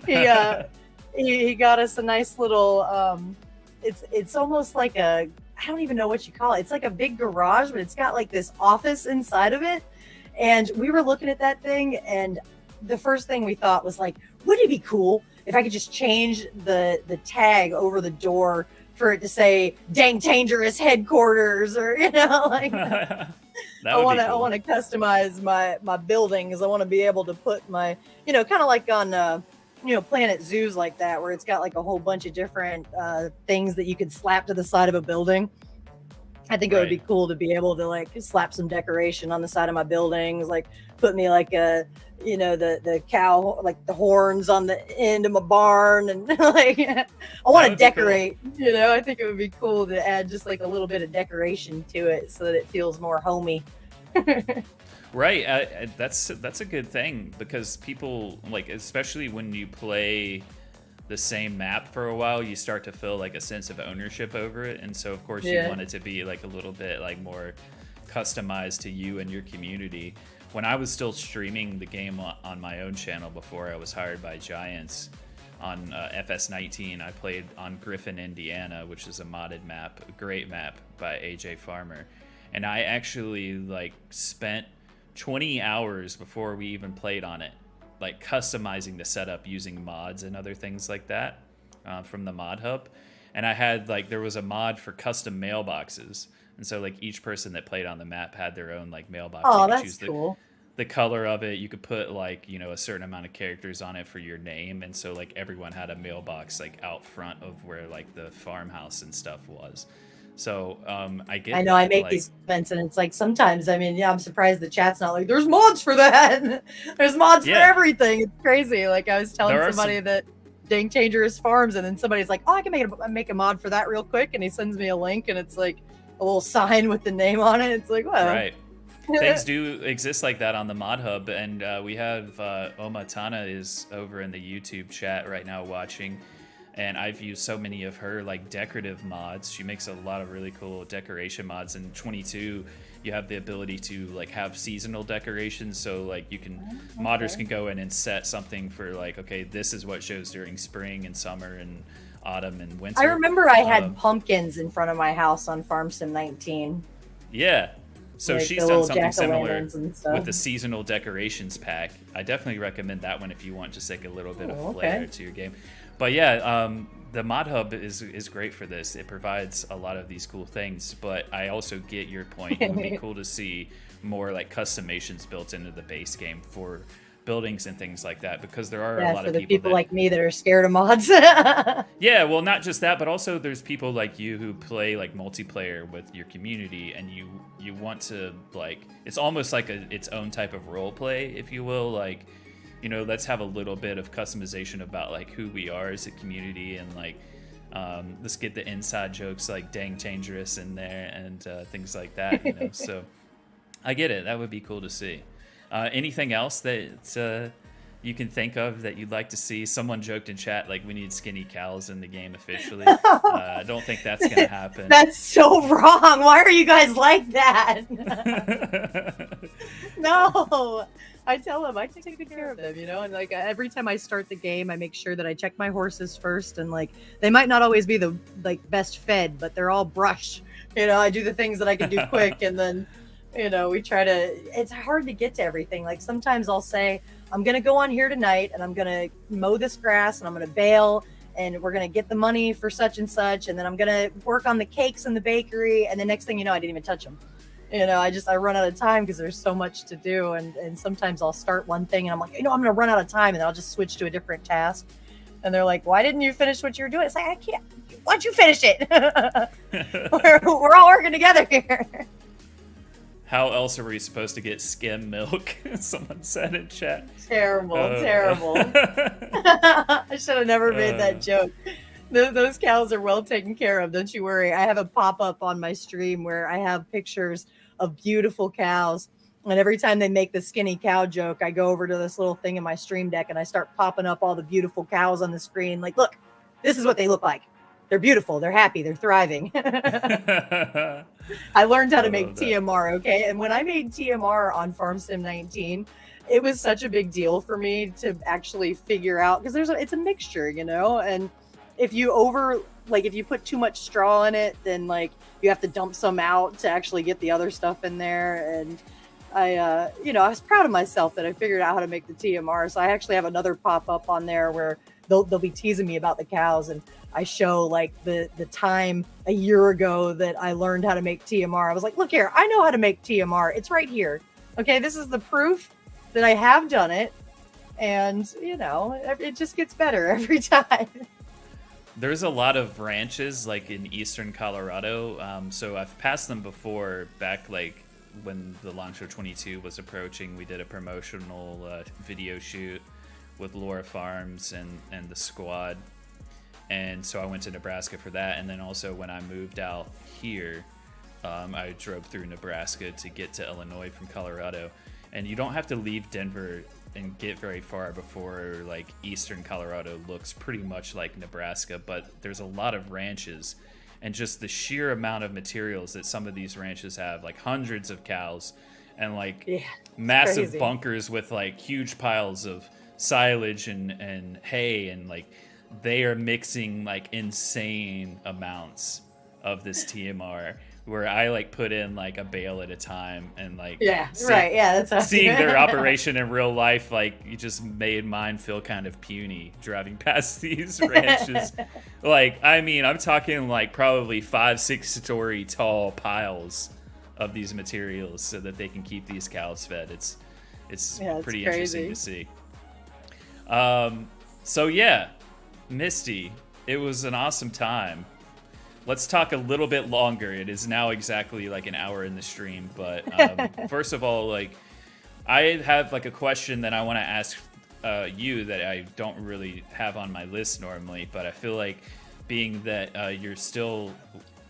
He got us a nice little it's almost like I don't even know what you call it. It's like a big garage, but it's got like this office inside of it. And we were looking at that thing, and the first thing we thought was like, wouldn't it be cool if I could just change the tag over the door for it to say "Dang Dangerous Headquarters" or like. I want to customize my buildings. I want to be able to put my, kind of like on, Planet Zoos like that, where it's got like a whole bunch of different things that you could slap to the side of a building. I think it would be cool to be able to like slap some decoration on the side of my buildings, like put me like the cow, like the horns on the end of my barn, and like I want to decorate. Cool. I think it would be cool to add just like a little bit of decoration to it so that it feels more homey.
Right, that's a good thing, because people like, especially when you play the same map for a while, you start to feel like a sense of ownership over it, and so of course you want it to be like a little bit like more customized to you and your community. When I was still streaming the game on my own channel before I was hired by Giants on FS19, I played on Griffin, Indiana, which is a modded map, a great map by AJ Farmer, and I actually like spent 20 hours before we even played on it, like customizing the setup using mods and other things like that from the mod hub. And I had like, there was a mod for custom mailboxes, and so like each person that played on the map had their own like mailbox.
Oh, that's cool.
The color of it, you could put like a certain amount of characters on it for your name, and so like everyone had a mailbox like out front of where like the farmhouse and stuff was. So I get
I know I
that.
make
Like,
these comments, and it's like sometimes, I mean, yeah, I'm surprised the chat's not like, there's mods for that. There's mods for
yeah,
everything. It's crazy. Like I was telling
there are
somebody
some.
that Dang Dangerous Farms, and then somebody's like, oh, I can make a mod for that real quick, and he sends me a link, and it's like a little sign with the name on it. It's like, well,
Right. Things do exist like that on the Mod Hub, and we have Omatana is over in the YouTube chat right now watching, and I've used so many of her like decorative mods. She makes a lot of really cool decoration mods. In 22, you have the ability to like have seasonal decorations, so like you can modders can go in and set something for like, okay, this is what shows during spring and summer and autumn and winter.
I remember I had pumpkins in front of my house on Farm Sim 19.
Yeah. So
Like
she's
the
done
little
something similar
jack-o'-lanterns and stuff.
with the seasonal decorations pack. I definitely recommend that one if you want just like a little bit of flair to your game. But yeah, the Mod Hub is great for this. It provides a lot of these cool things, but I also get your point. It would be cool to see more like customations built into the base game for buildings and things like that, because there are a lot
for
of
the people
that,
like me that are scared of mods.
yeah, well, not just that, but also there's people like you who play like multiplayer with your community, and you want to like, it's almost like its own type of role play, if you will. Like, you know, let's have a little bit of customization about like who we are as a community, and like let's get the inside jokes like dang dangerous in there and things like that. You know, so I get it. That would be cool to see. Anything else that you can think of that you'd like to see? Someone joked in chat like we need skinny cows in the game officially. I don't think that's gonna happen.
That's so wrong. Why are you guys like that? No, I tell them I take good care of them, you know. And like every time I start the game, I make sure that I check my horses first, and like they might not always be the like best fed, but they're all brushed. You know, I do the things that I can do quick, and then, you know, we try to, it's hard to get to everything. Like sometimes I'll say, I'm going to go on here tonight and I'm going to mow this grass and I'm going to bale and we're going to get the money for such and such. And then I'm going to work on the cakes in the bakery. And the next thing you know, I didn't even touch them. You know, I run out of time because there's so much to do. And sometimes I'll start one thing and I'm like, you know, I'm going to run out of time, and then I'll just switch to a different task. And they're like, why didn't you finish what you were doing? It's like, I can't. Why'd you finish it? we're all working together here.
How else are we supposed to get skim milk? Someone said in chat.
Terrible. I should have never made that joke. Those cows are well taken care of. Don't you worry. I have a pop-up on my stream where I have pictures of beautiful cows. And every time they make the skinny cow joke, I go over to this little thing in my stream deck and I start popping up all the beautiful cows on the screen. Like, look, this is what they look like. They're beautiful. They're happy. They're thriving. I learned how to make TMR, okay? And when I made TMR on Farm Sim 19, it was such a big deal for me to actually figure out, because it's a mixture, you know? And if you if you put too much straw in it, then like you have to dump some out to actually get the other stuff in there. And I was proud of myself that I figured out how to make the TMR. So I actually have another pop-up on there where they'll be teasing me about the cows, and I show like the time a year ago that I learned how to make TMR. I was like, look here, I know how to make TMR. It's right here. Okay, this is the proof that I have done it. And, you know, it just gets better every time.
There's a lot of ranches like in eastern Colorado. So I've passed them before, back like when the launch of 22 was approaching. We did a promotional video shoot with Laura Farms and the squad. And so I went to Nebraska for that. And then also when I moved out here, I drove through Nebraska to get to Illinois from Colorado. And you don't have to leave Denver and get very far before like eastern Colorado looks pretty much like Nebraska. But there's a lot of ranches, and just the sheer amount of materials that some of these ranches have, like hundreds of cows and like massive
crazy.
bunkers with like huge piles of silage and hay, and like they are mixing like insane amounts of this TMR, where I like put in like a bale at a time, and like
that's
seeing their operation in real life, like you just made mine feel kind of puny driving past these ranches. Like, I mean, I'm talking like probably 5-6 story tall piles of these materials so that they can keep these cows fed. It's pretty interesting to see. So yeah, Misty, it was an awesome time. let's talk a little bit longer. It is now exactly like an hour in the stream, but first of all, like I have like a question that I want to ask you that I don't really have on my list normally, but I feel like being that you're still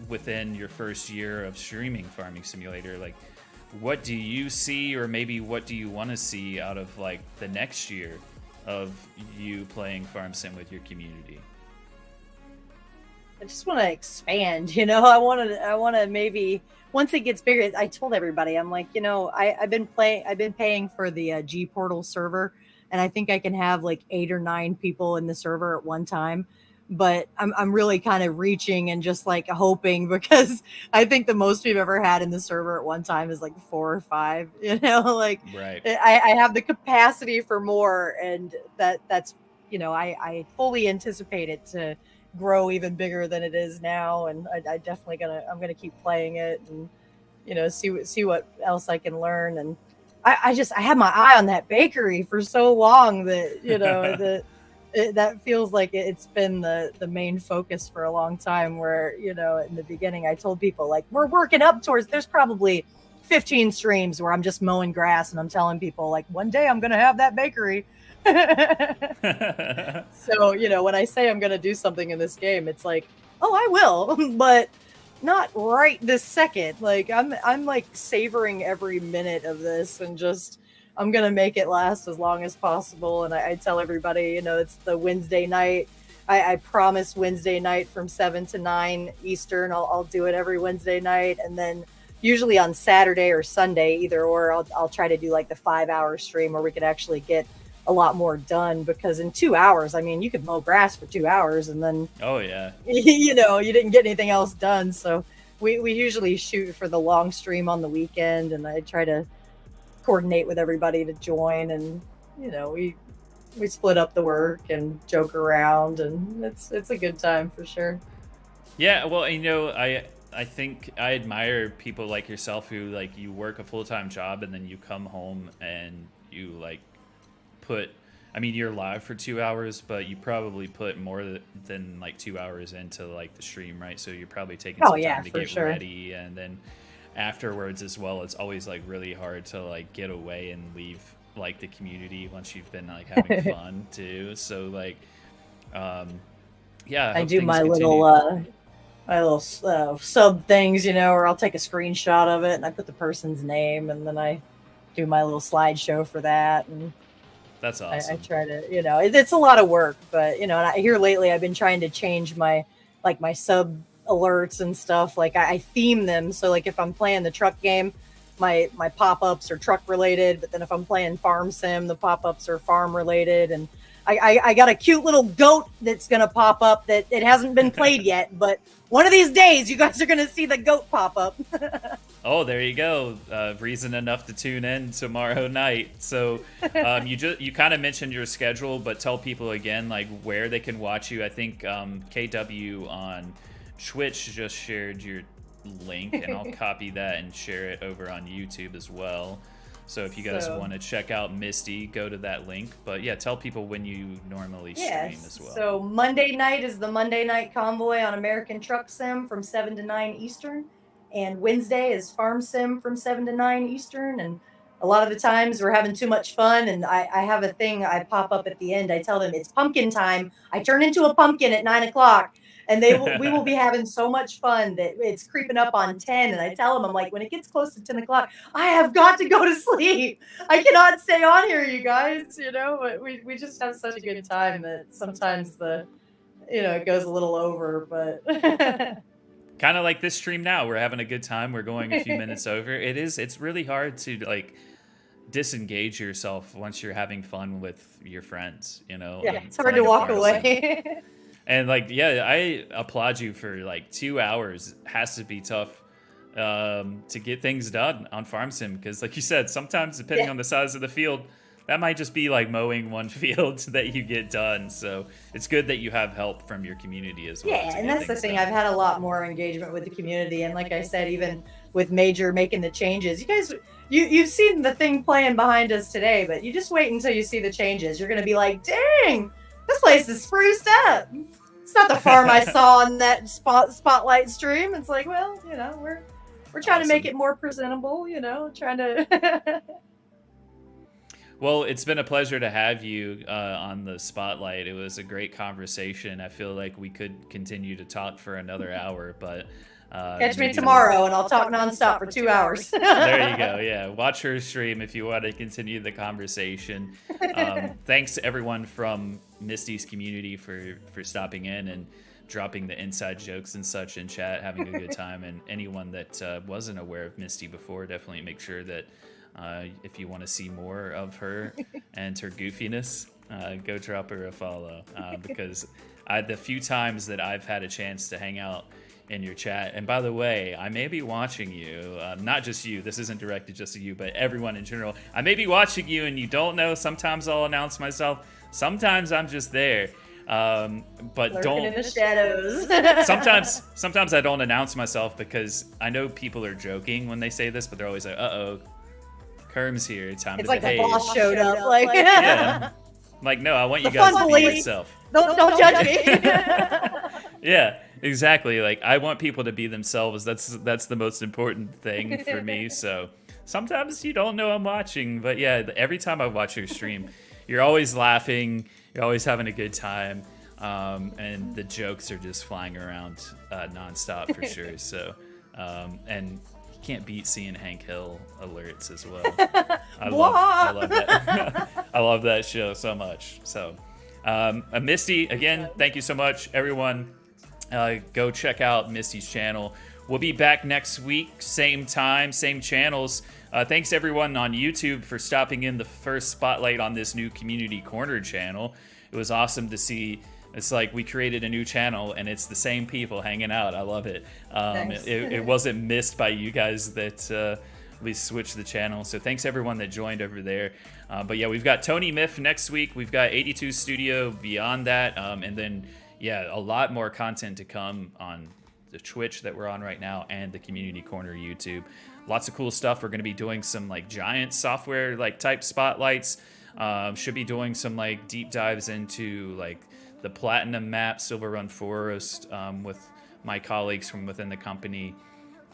within your first year of streaming Farming Simulator, like what do you see, or maybe what do you want to see out of like the next year of you playing Farm Sim with your community?
I just want to expand, you know. I want to maybe once it gets bigger. I told everybody, I'm like, you know, I've been paying for the G Portal server, and I think I can have like 8 or 9 people in the server at one time. But I'm really kind of reaching and just like hoping, because I think the most we've ever had in the server at one time is like 4 or 5. You know, like
Right.
I have the capacity for more, and that's you know, I fully anticipate it to grow even bigger than it is now, and I definitely I'm gonna keep playing it, and you know, see what else I can learn. And I had my eye on that bakery for so long that, you know, that feels like it's been the main focus for a long time, where, you know, in the beginning I told people like we're working up towards, there's probably 15 streams where I'm just mowing grass and I'm telling people like one day I'm gonna have that bakery. So, you know, when I say I'm gonna do something in this game, it's like, oh, I will, but not right this second. Like I'm like savoring every minute of this, and just I'm gonna make it last as long as possible. And I tell everybody, you know, it's the Wednesday night. I promise Wednesday night from 7 to 9 Eastern. I'll do it every Wednesday night, and then usually on Saturday or Sunday, either or. I'll try to do like the 5-hour stream where we could actually get a lot more done, because in 2 hours, I mean, you could mow grass for 2 hours and then,
oh yeah,
you know, you didn't get anything else done. So we usually shoot for the long stream on the weekend, and I try to coordinate with everybody to join, and you know, we split up the work and joke around, and it's a good time for sure.
Yeah, well, you know, I think I admire people like yourself who like you work a full-time job and then you come home and you like I mean, you're live for 2 hours, but you probably put more than like 2 hours into like the stream, right? So you're probably taking some time to get ready, and then afterwards as well, it's always like really hard to like get away and leave like the community once you've been like having fun too. So like, yeah,
I do my little sub things, you know, or I'll take a screenshot of it and I put the person's name, and then I do my little slideshow for that. And
that's awesome.
I try to, you know, it's a lot of work, but you know, and here lately I've been trying to change my sub alerts and stuff. Like I theme them, so like if I'm playing the truck game, my pop-ups are truck related, but then if I'm playing Farm Sim, the pop-ups are farm related. And I got a cute little goat that's gonna pop up that it hasn't been played yet, but one of these days you guys are gonna see the goat pop up.
Oh, there you go. Reason enough to tune in tomorrow night. So you kind of mentioned your schedule, but tell people again like where they can watch you. I think KW on Twitch just shared your link, and I'll copy that and share it over on YouTube as well. So if you guys want to check out Misty, go to that link. But yeah, tell people when you normally stream as well.
So Monday night is the Monday Night Convoy on American Truck Sim from 7 to 9 Eastern. And Wednesday is Farm Sim from 7 to 9 Eastern. And a lot of the times we're having too much fun, and I have a thing I pop up at the end. I tell them it's pumpkin time. I turn into a pumpkin at 9 o'clock. And we will be having so much fun that it's creeping up on 10. And I tell them, I'm like, when it gets close to 10 o'clock, I have got to go to sleep. I cannot stay on here, you guys, you know, but we just have such a good time that sometimes it goes a little over, but
kind of like this stream now. We're having a good time. We're going a few minutes over. It's really hard to like disengage yourself once you're having fun with your friends, you know?
Yeah, it's hard to walk away.
And like, yeah, I applaud you for like 2 hours. It has to be tough to get things done on Farm Sim, because like you said, sometimes depending on the size of the field, that might just be like mowing one field that you get done. So it's good that you have help from your community as well.
Yeah, and that's the thing. I've had a lot more engagement with the community, and like I said, even with Major making the changes, you guys, you've seen the thing playing behind us today, but you just wait until you see the changes. You're gonna be like, dang, this place is spruced up. It's not the farm I saw on that spotlight stream. It's like, well, you know, we're trying to make it more presentable. You know, trying to.
Well, it's been a pleasure to have you on the spotlight. It was a great conversation. I feel like we could continue to talk for another hour, but
Catch me tomorrow and I'll talk nonstop for 2 hours.
There you go. Yeah, watch her stream if you want to continue the conversation. Thanks to everyone from Misty's community for stopping in and dropping the inside jokes and such in chat, having a good time. And anyone that wasn't aware of Misty before, definitely make sure that if you want to see more of her and her goofiness, go drop her a follow. Because the few times that I've had a chance to hang out in your chat, and by the way, I may be watching you, not just you, this isn't directed just to you, but everyone in general. I may be watching you and you don't know. Sometimes I'll announce myself. Sometimes I'm just there. But
Lurking
don't
in the shadows.
sometimes I don't announce myself because I know people are joking when they say this, but they're always like, "Uh-oh, Kerm's here. Time
It's
to
like
behave."
the boss showed up. Like,
Yeah. Like, no, I want you
The
guys
fun
to be
police.
yourself.
don't judge me.
Yeah, exactly. Like, I want people to be themselves. That's the most important thing for me. So sometimes you don't know I'm watching, but yeah, every time I watch your stream, you're always laughing. You're always having a good time. And the jokes are just flying around nonstop for sure. So, and you can't beat seeing Hank Hill alerts as well. I love that. I love that show so much. So, Misty, again, thank you so much, everyone. Go check out Misty's channel. We'll be back next week, same time, same channels. Thanks everyone on YouTube for stopping in the first spotlight on this new Community Corner channel. It was awesome to see. It's like we created a new channel and it's the same people hanging out. I love it.
Nice.
It wasn't missed by you guys that we switched the channel. So thanks everyone that joined over there. But yeah, we've got Tony Miff next week. We've got 82 Studio beyond that. And then, yeah, a lot more content to come on the Twitch that we're on right now and the Community Corner YouTube. Lots of cool stuff. We're going to be doing some like giant software like type spotlights. Should be doing some like deep dives into like the Platinum map, Silver Run Forest, with my colleagues from within the company.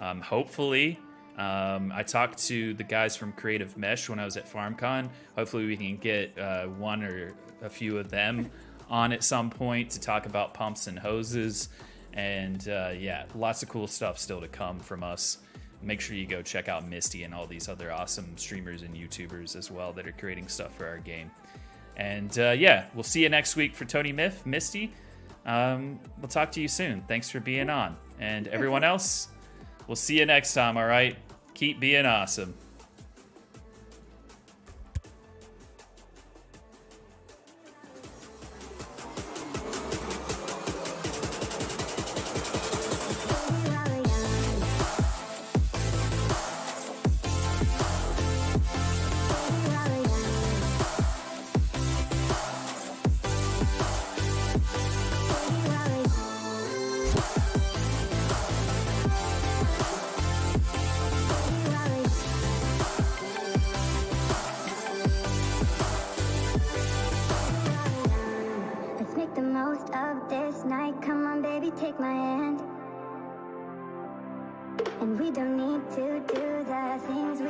Hopefully, I talked to the guys from Creative Mesh when I was at FarmCon. Hopefully we can get one or a few of them on at some point to talk about pumps and hoses. And yeah, lots of cool stuff still to come from us. Make sure you go check out Misty and all these other awesome streamers and YouTubers as well that are creating stuff for our game. And yeah, we'll see you next week for Tony Miff, Misty. We'll talk to you soon. Thanks for being on. And everyone else, we'll see you next time, all right? Keep being awesome.
Let's make the most of this night. Come on, baby, take my hand. And we don't need to do the things